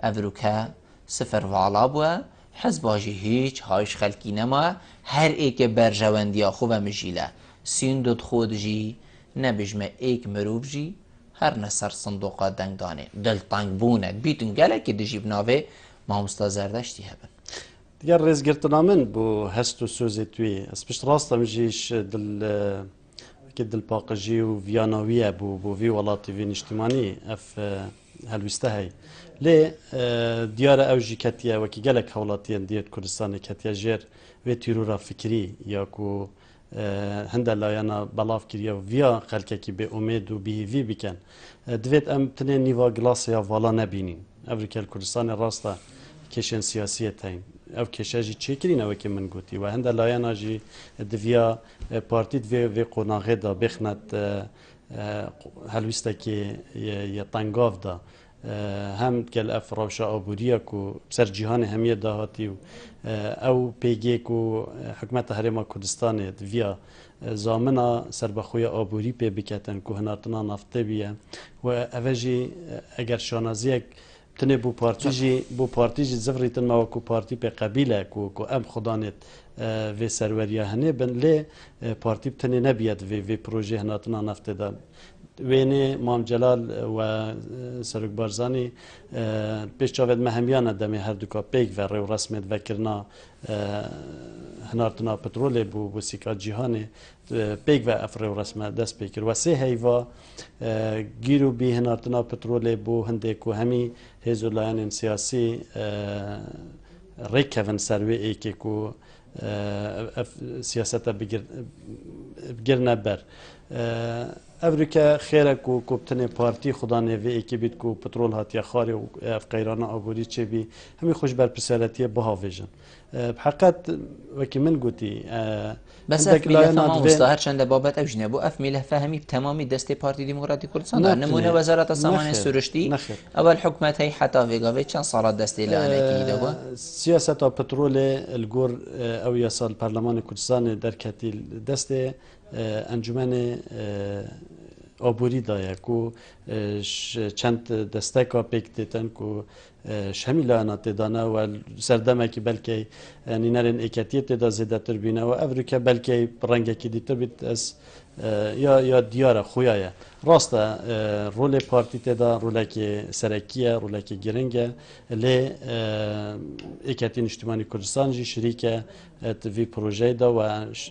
افروکه سفر والا بوه حزباجی هیچ هایش خلکی نما هر ایک برجواندیا خوبه مجیله سین دود خود جی نبجمه ایک مروف جی هر نسر صندوقا دنگ دانه دل تنگ بونه بیتون گله که دجی بناوه مامستا زردشتی هبن دیگر رزگرتنا من بو هست و سوزی توی از پشت راستم جیش دل پاقجی و ویاناویه بو وی ولاتی وی نشتمانی اف هلوسته هی لی دیار اوجی کتیه وکی گلک حولاتی دیت کردستان کتیه جیر و تیرورا فکری یا کو هند لاینا بلاف کریه و ویا خلکه کی به امید و بیهیوی بکن دوید ام تنه نیوا گلاس یا والا نبینین افریکل کردستان راستا کشن سیاسی تاین او کشاجی چه کرین او که من گوتی و هند لاینا جی دویا پارتی دوی قناغه دا بخند هلوسته که یا تنگاف دا هم گل اف روشا آبوریا کو سر جهان همیه دهاتی او پیگی کو حکمت حرم کردستان ویا زامنا سربخوی آبوری پی بکتن کو هنارتنا نفته بیه و اوجی اگر شانازی تنه بو پارتی جی زفریتن ما کو پارتی پی قبیله کو ام خدانت و سروریا هنه بن لی پارتی تنه نبید و پروژه هنارتنا نفته دا وینه مام جلال و سرک بارزانی پیش چاود مهمیانه دمی هر دوکا پیک و رو رسمت وکرنا هنارتنا پترول بو سیکا جیهانه پیک و افرو رسمت دست پیکر و سه هیوا گیرو بی هنارتنا پترول بو هنده کو همی هزولایان سیاسی ریکون سروی ای که کو سیاست بگیر نبر افریقا خیره کو کوبتن پارتی خدا نوی که بید کو پترول هاتیا خاری و افقیران آبوری چه بی همی خوش بر پسالتی بها ویژن بحقیقت وکی من گوتی بس اف میله فهم مستهر چند بابت او جنبو اف میله فهمی تمامی دست پارتی دموکراتی کردستان در نمونه وزارت سامان سروشتی اول حکومت هی حتی ویگاوی چند سالات دستی لعنه که دو سیاست پترول الگور او یا سال پارلمان کردستان در کتی دست انجمن آبوری دایه کو چند دستکا پیک دیتن کو شمیل آنات دانه و سردمه که بلکه نینرین اکتیت دا زیده تر بینه و افریکا بلکه رنگه که دیتر بیت از یا دیاره خویایه راسته رول پارتی تدا روله که سرکیه روله که گرنگه لی اکتین اجتماعی کردستان جی شریکه وی پروژه دا و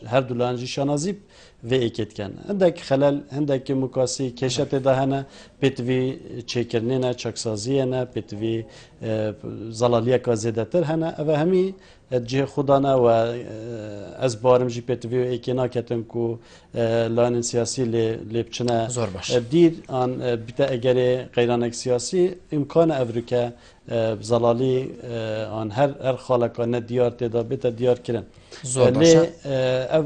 هر دولان جی شانازیب و اکت کن هندک خلال هندک مکاسی کشت ده هنه پیتوی چکرنینه چکسازیه نه پیتوی زلالیه که زیده تر هنه و همی جه خودانه و از بارم جی پیتوی و ایکینا کتن که لان سیاسی لیبچنه دیر آن بیتا اگر غیرانک سیاسی امکان افریکا زلالی آن هر خالقانه دیار تدا بیتا دیار کرن لی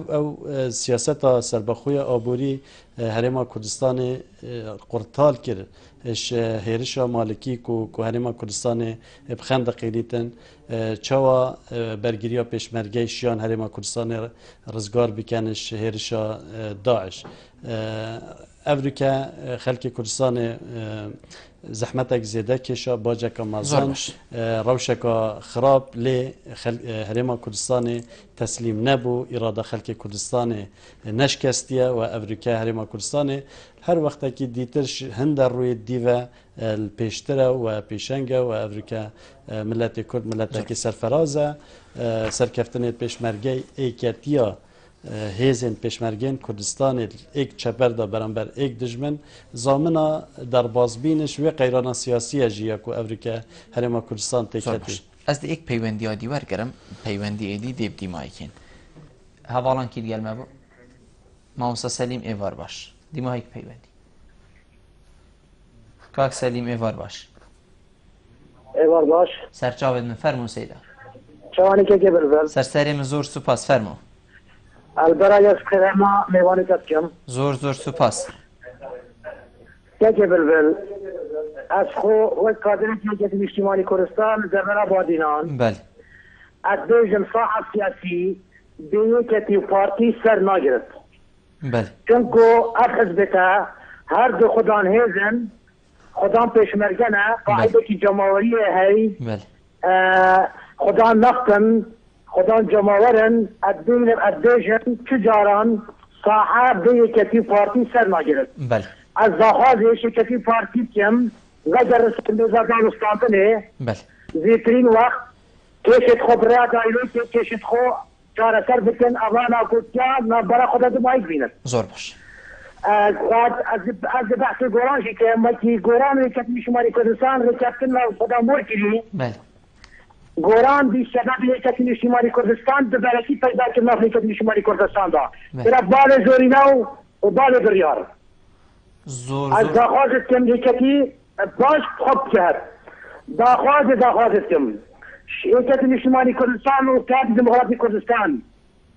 او سیاست سربخوی آبوری هرما کردستان قرطال کرد هیرشا مالکی کو هرما کردستان بخند قیلیتن چوا برگیریا پیشمرگه شیان هرما کردستان رزگار بکنش هیرشا داعش افریکا خلق کردستان زحمتك زياده كيشا باجك مازن روشك خراب لي هرما كردستان تسليم نبو اراده خلق كردستان نشكستيه وافريكا هرما كردستان هر وقت كي ديترش هندر روي ديفا البيشترا وبيشنجا وافريكا ملت كرد ملت سرفرازه سركفتنه بيشمرگي ايكاتيا هیزن پیشمرگین کردستان ایک چپر دا برانبر ایک دجمن زامنا در بازبینش و قیران سیاسی جیا کو افریکا هرما کردستان تکتی از ایک پیوندی آدی ورگرم پیوندی ایدی دیب دیمایکین هوالان کی دیگل مبو ماموسا سلیم ایوار باش دیمایک پیوندی کاک سلیم ایوار باش ایوار باش سرچاوید من فرمون سیدا چوانی که بلبل سرسری من زور سپاس فرمو البرای از خیرما میوانی کم زور سپاس که بلبل از خو و کادری که اجتماعی کردستان زمین آبادینان بله از بیجم صاحب سیاسی بیه که پارتی سر نگرفت بله چونکو از حزبتا هر دو خدان هیزن خدان پیشمرگنه قاعده که جمهوری هی بله خدان نفتن خدان جماورن ادیجن تجاران صاحب بیه کتی پارتی سر نگرفت بله از داخوازش کتی پارتی کم وگر رسول زادان استانتنه بله زیترین وقت کشت خو برای دایلوی کشت خو چاره سر بکن اوانا کتیا برای خدا دمایک بیند زور باش از بحث گوران شی که مکی گوران کتی شماری کردستان رکبتن خدا مور کلی بله گوران بی سبب یکتی شماری کردستان به برکی پیدا کردن افریقای شماری کردستان دا برای بال زورینو و بال بریار زور از داخوازت کم یکتی باش خوب کرد داخوازت کم یکتی شماری کردستان و تاب دموکراتی کردستان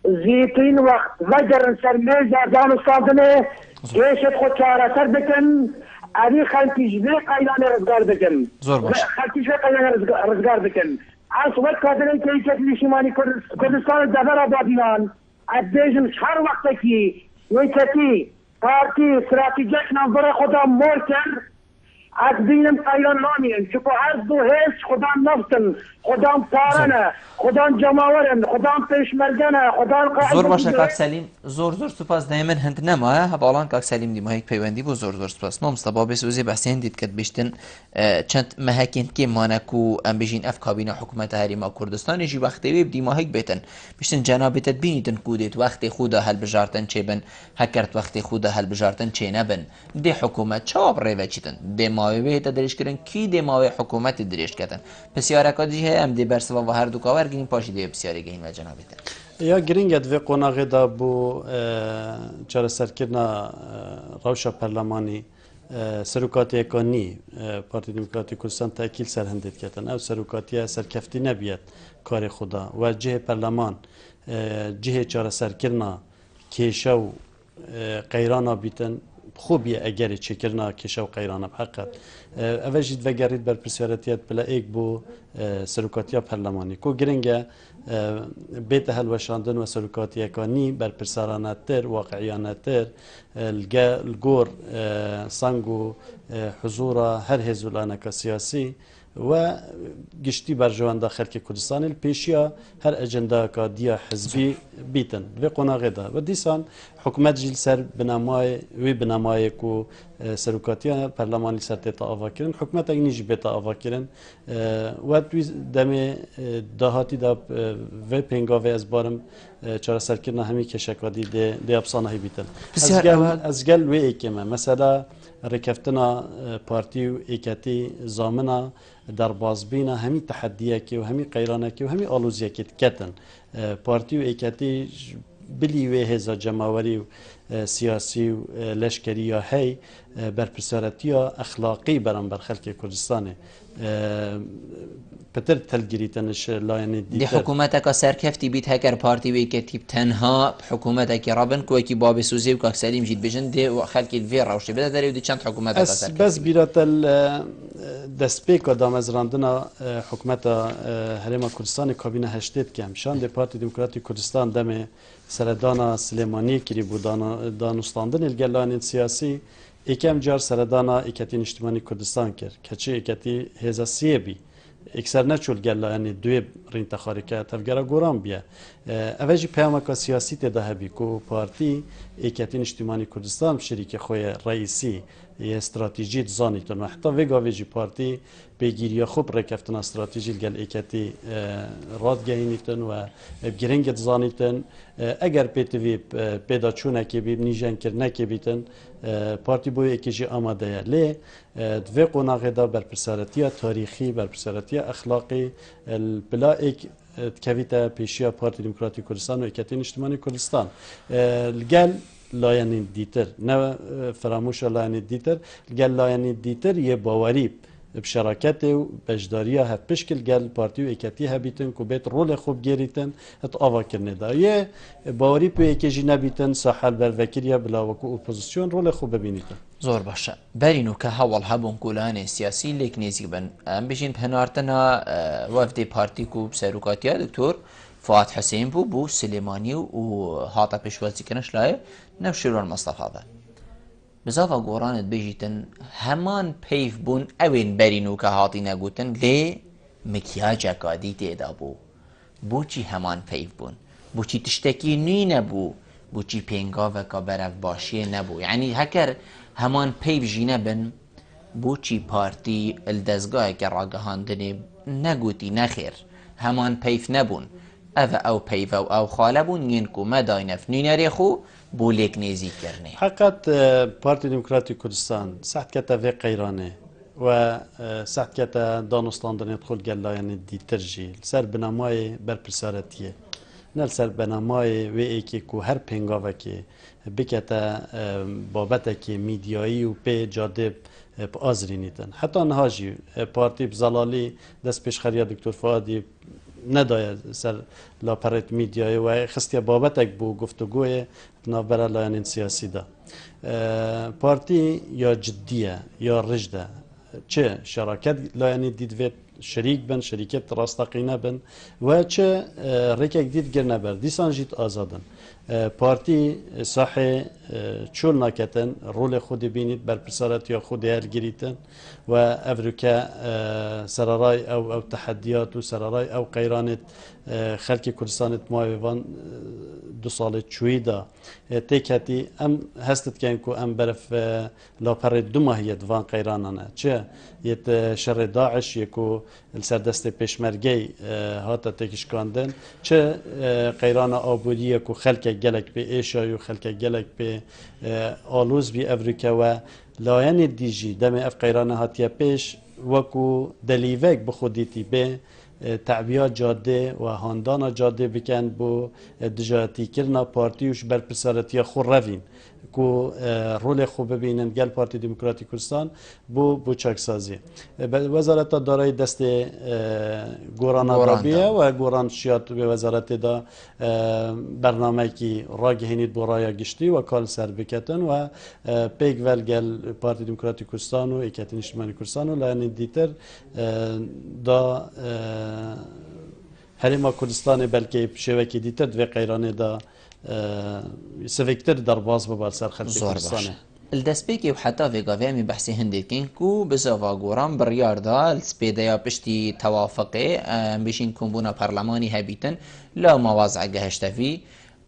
زیتین وقت وجرن سرمیز دان استادنه کشت خود چاره سر بکن علی خلقی جوی قیلان رزگار بکن زور باش خلقی جوی قیلان رزگار بکن از وقت کادره که یکتی شماری کردستان دفر آبادینان از دیجم هر وقت که یکتی پارتی استراتیجیک نظر خدا مور کرد از بینم قیلان نامیم چون هر دو هیچ خدا نفتن خدا پارنه خدا جماورن خدا پیشمرگنه خدا قاعده زور باشه کاک سلیم زور سپاس دائما هند نما هبالان کاک سلیم دی ماهیک پیوندی بو زور سپاس ما مصطفی بس وزي بحثين دید کد بیشتن چند مهکین که مانکو ام بجین اف کابینه حکومت هریما کردستان جی وقتی دی ماهیک بیتن بیشتن جنابت بینیتن کودت وقتی خدا هل بجارتن چه بن هکرت وقتی خدا هل بجارتن چه نبن دی حکومت چواب ریو چیتن دی ماوی تا درش کردن کی دی ماوی حکومت درش کردن بسیار کادی ام دی برسوا و هر دو کاور گین پاشی دی بسیاری گین و جنابت یا گرینگت و قناغه دا بو چرا سرکرنا روشا پرلمانی سروکاتی اکانی پارتی دموکراتی کردستان تأکیل سرهندید کردن او سروکاتی سرکفتی نبید کار خدا و جه پرلمان جه چرا سرکرنا کیشو قیرانا بیتن خوبی اگر چکرنا کشو قیرانه بحقت اوجید و گرید بر پرسیارتیت بلا ایک بو سروکاتیا پرلمانی کو گرنگه بیت هلوشاندن و سروکاتیا کانی بر پرسارانه تر واقعیانه تر الگور سانگو حضور هر هزولانه سیاسی و گشتی بر جوان داخل که کردستان الپیشیا هر اجنده که دیا حزبی بیتن و قناغه ده و دیسان حکومت جیل سر بنامای کو سروکاتیا پرلمانی سر تیتا آوا کرن حکومت اگه نیجی بیتا آوا کرن و توی دم دهاتی دا و پنگاوه از بارم چرا سرکرنا همی کشکادی دی افسانه بیتن از گل و ایکمه مثلا رکفتنا پارتی و ایکتی زامنا در بازبینا همی تحدیه که و همی قیرانه که و همی آلوزیه که کتن پارتی و ایکتی بلی و هزا جماوری و سیاسی و لشکری یا هی برپرسارتی یا اخلاقی برام بر خلق کردستانه پتر تلگریتنش لاینه دی حکومت که سرکفتی بیت هکر پارتی وی که تیب تنها حکومت که رابن کوی که باب سوزی و که سلیم جید بجن دی و خلقی وی روشی بده داری و دی چند حکومت که سرکفتی بس بیرات دسپیک و دامزراندنا حکومت حرم کردستان کابینه هشتید کم شان دی پارتی دموکراتی کردستان دم سردانا سلیمانی کری بود دانستاندن الگلان سیاسی یکم جار سردانا ایکتی اجتماعی کردستان کرد که چه ایکتی هزا سیه بی اکثر نچول گله یعنی دوی رینت خارکه تفکر گوران بیه اوجی پیامک سیاسی تده بی کو پارتی ایکتی اجتماعی کردستان شریک خوی رئیسی یه استراتژی زانیتون و حتی وگاویجی پارتی بگیری خوب رکفتن استراتژی گل ایکتی راد گهینیتن و بگیرنگت زانیتن اگر پیتوی پیدا چونه که بی نیجن کرنه که بیتن پارتی بوی اکیجی آماده لی دوی قناغه دا برپرسارتی تاریخی برپرسارتی اخلاقی بلا ایک کویتا پیشیا پارتی دموکراتی کردستان و ایکتی اجتماعی کردستان الگل لاینی دیتر نه فراموش لاینی دیتر گل لاینی دیتر یه باوری بشراکت و بجداری ها پشکل گل پارتی و ایکتی ها بیتن که بیت رول خوب گیریتن ات آوا کرنه دا یه باوری پو ایکیجی نبیتن ساحل بروکریا بلا وکو اپوزیسیون رول خوب ببینیتن زور باشه برینو که هول هبون کلان سیاسی لیک نیزی بن ام بشین پنارتنا وفد پارتی کو سروکاتیا دکتور فؤاد حسین بو سلیمانی و هاتا پیشوازی کنش لای نفشیرون مصطفى با بزاف گورانت بیجیتن همان پیف بون اوین برینو که هاتی نگوتن لی مکیاجا کادی تیدا بو چی همان پیف بون بو چی تشتکی نی نبو بو چی پینگا و که برف باشی نبو یعنی هکر همان پیف جینه بن بو چی پارتی الدزگاه که راگهاندنی نگوتی نخیر همان پیف نبون او پیف او خاله بون ینکو مداینف نینری خو بو لیک نیزی کرنه حقیقت پارتی دموکراتی کردستان سعت کتا وی قیرانه و سعت کتا دانستاندن ادخل گلایان دیتر جی سر بنامای برپرسارتیه نل سر بنامای وی ایکی کو هر پنگاوه که بکتا بابتا که میدیایی و پی جادب آزرینیتن حتی نهاجی پارتی بزلالی دست پیش خریا دکتور فؤادی نداید سر لاپرت میدیای و خستی بابتک بو گفتگوی نابرا لاین سیاسی دا پارتی یا جدیه یا رجده چه شراکت لاین دید شریک بن شریکت راستقینه بن و چه ریکک دید گرنه بر دیسان جید آزادن پارتی صحی چول ناکتن رول خودی بینید بر پرسارت یا خودی هر گریتن و افریکا سرارای او تحدیات و سرارای او قیرانت خلق کردستانت مایوان 2 سال چوی دا تیکتی ام هستت کن که ام برف لاپر 2 ماهیت وان قیرانانه چه یت شر داعش یکو السردست پیشمرگی هاتا تکشکاندن چه قیران آبودی یکو خلق گلک به ایشای و خلق گلک به آلوز بی افریکا و لاین دیجی دم اف قیران هاتیا پیش وکو دلیوک بخودیتی به تعبیات جاده و هاندانا جاده بکن بو دجاتی کرنا پارتیوش بر پسارتی خور روین کو رول خوب ببینن گل پارتی دموکراتی کردستان بو چاکسازی وزارت دارای دست گوران آدابیه و گوران شیات به وزارت دا برنامه کی راگهینید برای گشتی و کال سر بکتن و پیگ ول گل پارتی دموکراتی کردستان و ایکتین اجتماعی کردستان و لانی دیتر دا هرما کردستان بلکه شبکه دیتر و قیرانه دا سویکتر در باز ببال سر خلق کردستانه الدسبيكي وحتى في قافيمي بحثي هندكين كو بسوفا قوران بريار دا السبيدايا بشتي توافقي بيشين كومبونا برلماني هبيتن لا موازع قهشتفي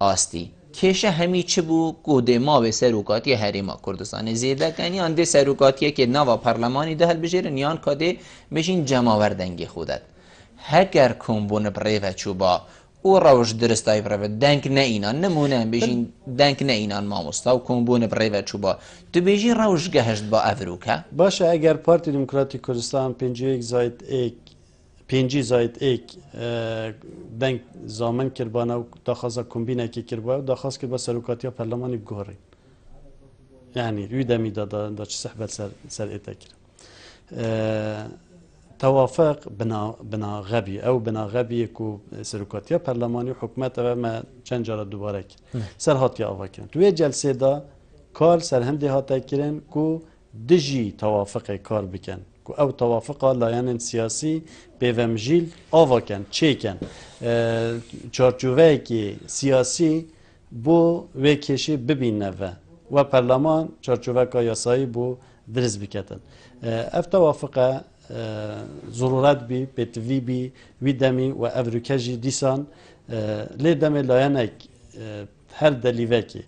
آستي کیشه همی چه بو کوده ما به سروکاتی هریما کردستان زیده کنی آن ده سروکاتیه که نوا پارلمانی ده هل بجیرن یان کاده بشین جماوردنگی خودت هکر کمبون بریوه چوبا او روش درستای بریوه دنگ نه اینان نمونه بشین دنگ نه اینان ماموستا و کمبون بریوه چوبا تو بجین روش گهشت با افروکه باشه اگر پارتی دموکراتی کردستان 5-1 دنگ زامن کربانه و داخواست کمبینه که کربا و داخواست کربا سروکاتی پرلمانی گوهری یعنی روی دمی دا چه صحبت سر ایتا کرد توافق بنا غبی او بنا غبی که سروکاتی پرلمانی و حکومت او ما چند جارا دوباره کرد سر هاتی آوا کرد توی جلسه دا کار سر هم هاتا کردن که دجی توافق کار بکن او توافق لایان سیاسی پیومجیل آوا کن چه کن چارچوبه که سیاسی بو وکشی ببینه و پرلمان چارچوبه که یاسایی بو درست بکتن اف توافق ضرورت بی پتوی بی ویدمی و افروکجی دیسان لی دمی لایانک هر دلیوه که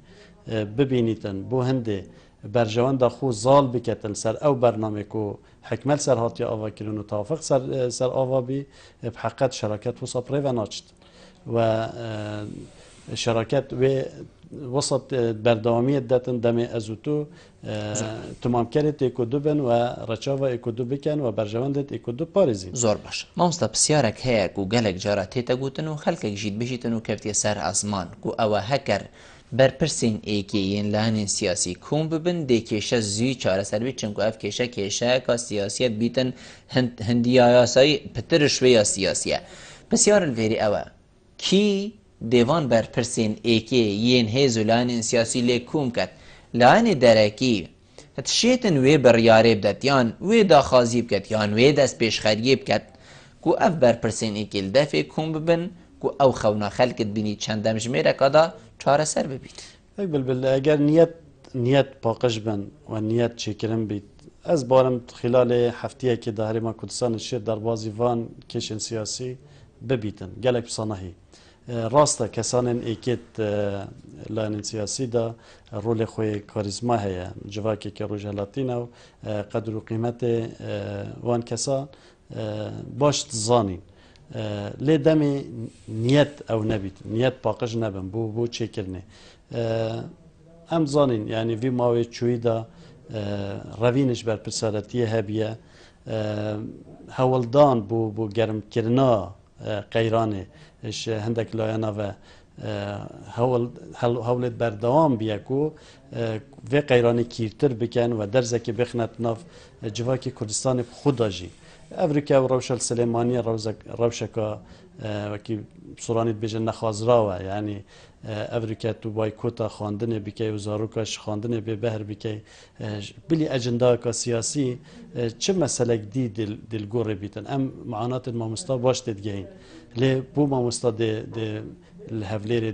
ببینیتن بو هنده برجوان دا خو زال بکتن سر او برنامه کو حکمل سر هاتی آوا کرن و توافق سر آوا بی بحقیقت شراکت و صبره و ناچت و شراکت و وسط بردوامی داتن دم ازوتو تمام کرد اکودو بن و رچاوا اکودو بکن و برجواندت اکودو پارزی زور باش مامستا بسیارک هیا کو گلک جارا تیتا گوتن و خلکک جید بشیتن و کفتی سر ازمان کو او هکر برپرسین ایکیین لحن سیاسی کم ببن ده کشه زی چاره سر بید چنکو اف کشه که سیاسیت بیتن هندی آیاسایی پتر شوی سیاسیه بسیار الویری اوه کی دیوان برپرسین ایکیین هیزو لحن سیاسی لی کم کد لحن درکی تشیتن وی بریاره بدد یان وی داخازی بکد یان وی دست پیشخریه بکد کو اف برپرسین ایکیل دفع کم ببن کو او خونا خلقت بینی چندم جمیره کدا چاره سر ببید بلبل اگر نیت پاقش بن و نیت چکرم بید از بارم خلال هفته که دهری ما کردستان شیر در بازی وان کشن سیاسی ببیتن گلک بسانهی راسته کسان ایکت لاین سیاسی دا رول خوی کاریزما هیا جواکی که روجهلاتین و قدر و قیمت وان کسان باشت زانین لی دمی نیت او نبید نیت پاقش نبن بو چه کرنه ام زانین یعنی وی ماوی چوی دا روینش بر پرسالتی هبیه هولدان بو گرم کرنا قیرانه اش هندک لاینا و هولت بردوام بیا کو و قیرانی کیرتر بکن و درزکی بخنت ناف جواکی کردستان خود جی افریقا و روشل سلیمانی روشکا وکی سورانیت بیجن نخازراوه یعنی افریقا تو بایکوتا خواندن بکی و زاروکاش خواندن به بهر بکی بلی اجندا کا سیاسی چه مسئله دی دلگور بیتن ام معانات مامستا باش ددگین لی بو مامستا د الهفليري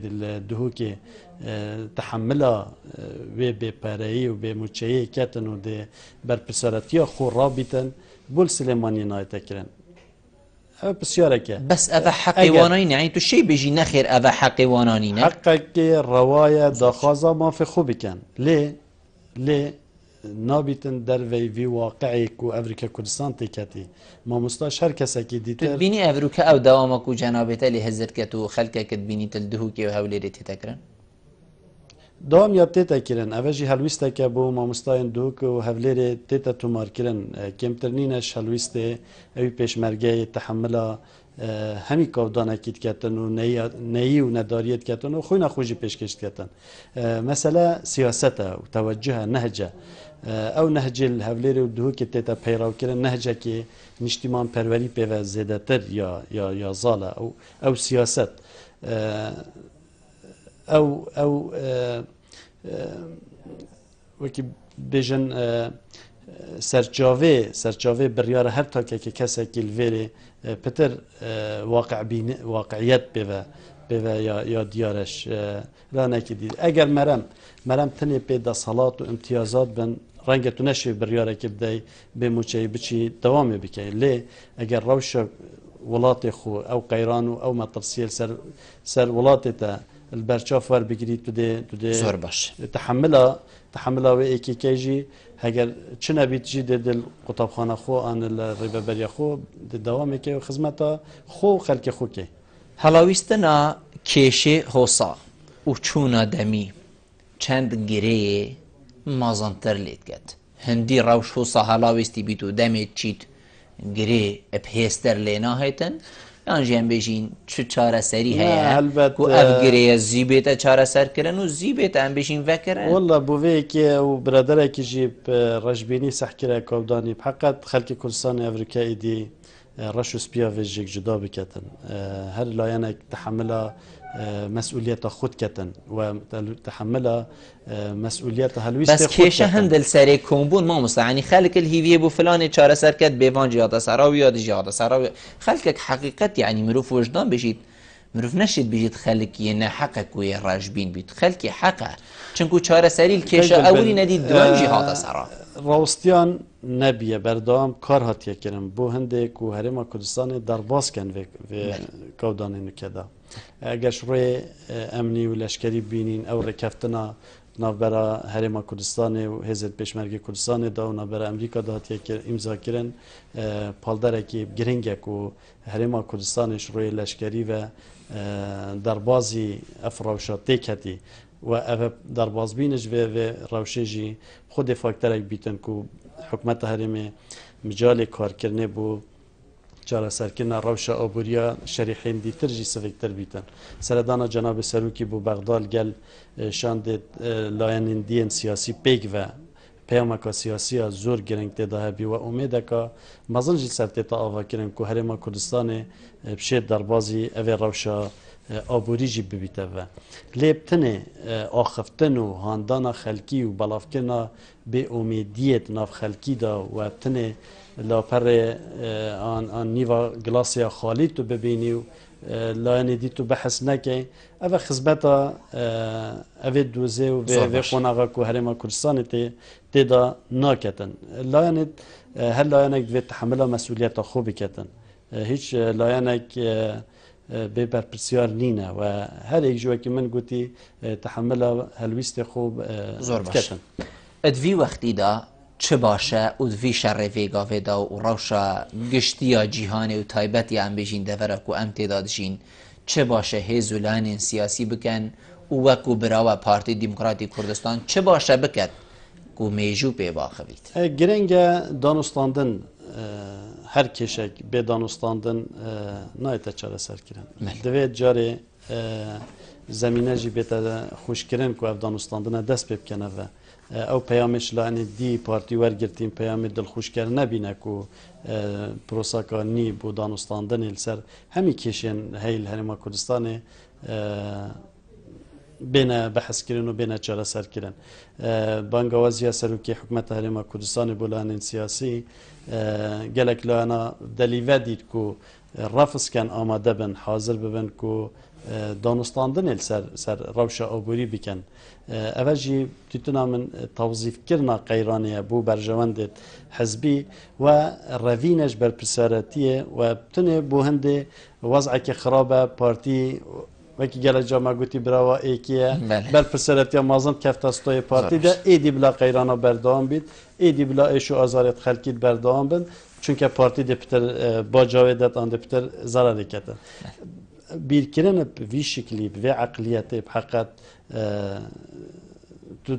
دهو كي تحملها بباري وبموتشي كاتن ودي بربسارتيا خو رابطا بول سليماني نايتا كرن بسيارك بس أفا حقيوانين يعني تو شي بيجي نخير أفا حقيوانين حقك رواية داخازة ما في خوبي كان ليه نابتن در وی واقعی کو افریقا کردستان تکتی ما مستاش هر کسی که دیتر بینی افریقا او دوام کو جنابته لی حضرت کتو خلقه کد بینی تلدهو که و هولی ریتی تکرن دوام یا تیتا کرن اوجی هلویسته که بو ما مستاین دو که و هولی تیتا تومار کرن کمترینش هلویسته اوی پیشمرگه تحمله همی کودانه کیت کتن و نهی و نداریت کتن و خوی نخوشی پیشکش کتن مثلا سیاست و توجه نهجه او نهج الهولیر و دهو که تیتا پیراو کرن نهجه که نشتیمان پروری پیوه زیده تر یا زاله او سیاست او وکی بیجن سرچاوه بریار هر تا که کسی که الویری پتر واقعیت بیوه یا دیارش را نکدید اگر مرم تنی پیدا صلات و امتیازات بن رنگ تو نشی بریاره که بدای به موچه بچی دوامی بکی لی اگر روش ولات خو او قیران او مطرسیل سر ولات تا البرچاف ور بگیری تو ده زور باش تحمله و ایکی کیجی اگر چه نبید جی دل قطابخانه خو آن الربا بریا خو دوامی که و خدمتا خو خلق خو که هلاویستنا کشه حوصا و چونا دمی چند گره مازنتر لید کد هندی روش حوصا هلاویستی بیتو دمی چیت گره اپهستر لینا هیتن یعنی بیشین چه چاره سری هیا کو افگری زیبت چاره سر کردن و زیبت هم بیشین وکرن والله بوی که و برادر کی جیب رجبینی سحکره کودانی بحقت خلک کردستان افریقایی دی رشو سپیا وجیک جدا بکتن هر لایانک تحمل مسئولیت خود کتن و تحمل مسئولیت هلویست بس کیشه هندل سری کمبون ما مستعانی خلق الهیویه بو فلان چاره سر کد بیوان جیاده سراوی یا جیاده سراوی خلقك حقیقت یعنی مروف وجدان بشید مروف نشید بجید خلق یه نه حقك و یه راجبین بید خلقی حقه چنکو چاره سری الکیشه اولی ندید دوان جیاده سرا راستیان نبیه بردام کار هاتیه کرن بو هندک و هرما کردستان درباز کن و کودان نکده اگر روی امنی و لشکری بینین او رکفتنا نابرا هرما کردستان و حزب پشمرگی کردستان دا و نابرا امریکا دا هاتیه که امضا کرن پالداره که گرنگک و هرما کردستانش روی لشکری و دربازی افراوشاتی کتی و او درباز بینش و روشجی خود فاکترک بیتن که حکمت هرم مجال کار کرنه بو چاره سرکن روش آبوریا شریحین دیتر جی سوکتر بیتن سردانا جناب سروکی بو بغداد گل شاند لاین دین سیاسی پیگ و پیامک سیاسی زور گرنگ تداه بی و امیده که مزن جی سرتیتا آوا کرن که هرما کردستان بشید دربازی او روشا آبوری جی ببیته و لیبتنه آخفتن و هاندان خلکی و بلافکن به امیدیت ناف خلکی دا و ابتنه لاپر آن نیوا گلاسیا خالی تو ببینی و لاینه دی تو بحث نکی او خزبتا او دوزه و قناغا که هرما کردستان تیدا ناکتن لاینه هر لاینه دوی تحمل مسئولیت خوبی کتن هیچ لاینه به برپرسیار نینه و هر یک جوی که من گوتی تحمل هلویست خوب زور باشه ادوی وقتی دا چه باشه و دوی شر ویگاوه دا و روشا گشتی جیهانه و تایبتی هم بجین دورک و امتدادشین چه باشه هیزولان سیاسی بکن و وکو براو پارتی دموکراتی کردستان چه باشه بکد که میجو پی باخوید گرنگ دانستاندن هر کشک به دانستاندن نایت چاره سر کرن دوید جاری زمینه جی بیتا خوش کرن که اف دانستاندن دست بکنه و او پیامش لعنی دی پارتی ورگرتیم پیام دل خوش کرن نبینه که پروساکا نی بو دانستاندن السر همی کشین هیل هرما کردستان بین بحث کردن و بین چاره سر کردن بانگوازی سروکی حکومت هرما کردستان بولان سیاسی گلک لانا دلیوه دید که رفض کن آماده بن حاضر ببن که دانستاندن سر روش آبوری بکن اوجی تیتونا من توظیف کرنا قیرانیه بو برجواندت حزبی و روینش بر پرسارتیه و بتنه بو هنده وضعی که خرابه پارتی وکی گل جامعه گوتی براوا ایکیه بر پرسرتی مازن کفت استای پارتی ده ایدی بلا قیرانا بردام بید ایدی بلا ایشو آزارت خلکید بردام بند چونکه پارتی ده پتر با جاویدت آن ده پتر ضرر کده بیرکرن وی شکلی و عقلیت بحقت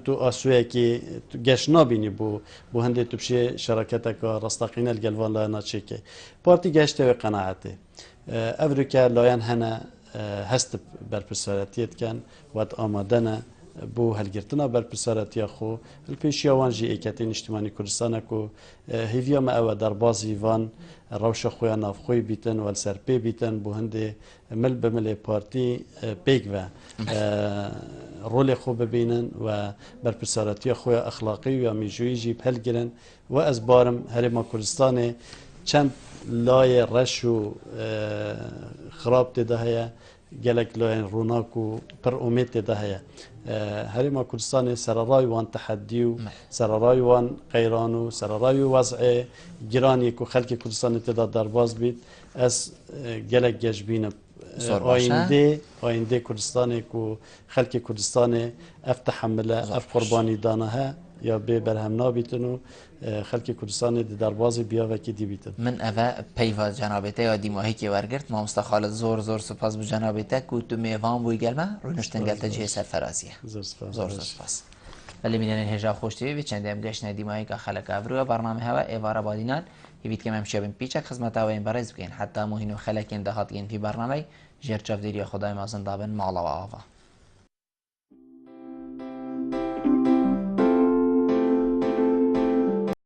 تو آسویه که گشت نبینی بو هنده تو بشه شراکت که رستاقین الگلوان لا ناچه که پارتی گشته و قناعته افریقا لایەن هەنە هەست بەرپرسارەتیت کەن وات ئامادەنە بۆ هەلگرتنا بەرپرسارەتیە خۆ پێشیاوان ژی ئێکەتی نیشتیمانی کوردستانە و هیڤیامە ئەوە دەربازی وان ڕەوشە خۆیان نافخۆی بیتن وەل سەر پێ بیتن بۆ هەندێ مل بملێ پارتی پێک بە ڕۆلێ خۆ ببینن و بەرپرسارەتیە خۆیان ئەخلاقی و یا میژوویژی هەلگرن و ئەس بارم هەرێما کوردستانێ چەند لایە ڕەش و خراپ تێدا هەیە gelek layên rûnak û pir umêd tê de heye herêma Kurdistanê sererayê wan tehedî û sererayê wan qeyran û sererayê wezê giranî ku xelkê Kurdistanê tê de derbas bît ez gelek geşbînim ayîndê Kurdistanê ku xelkê Kurdistanê ev tehemile ev qurbanî dana he ya bê berhem nabîtin û خەلکی کوردستانی دەربازی بیاوەکی دیبیتن من ئەvە پەیوا جەنابێتە یا دیماهێکی وەرگرت مامۆستا خالت زۆر زۆر سوپاس بە جەنابێتە و تو میێوان بووی گەلمە ڕوونشتن گەلتە جێ سەرفەرازیە زۆر سوپاس بەلێ بینێنن هێژا خۆشتوی چەندێم گەشتە دیماهێکە خەلەکە ئەڤروە بەرنامە هەوە ئێوارە بادینان هیویت کەمەم شێبن پیچەک خزمەتاوەین بەڕێز بکەین حتا مهین و خەلەکێن دەهاتگەن پی بەرنامەی ژێر چەفدێریە خدای مازن دابن ماڵەوە ئاوا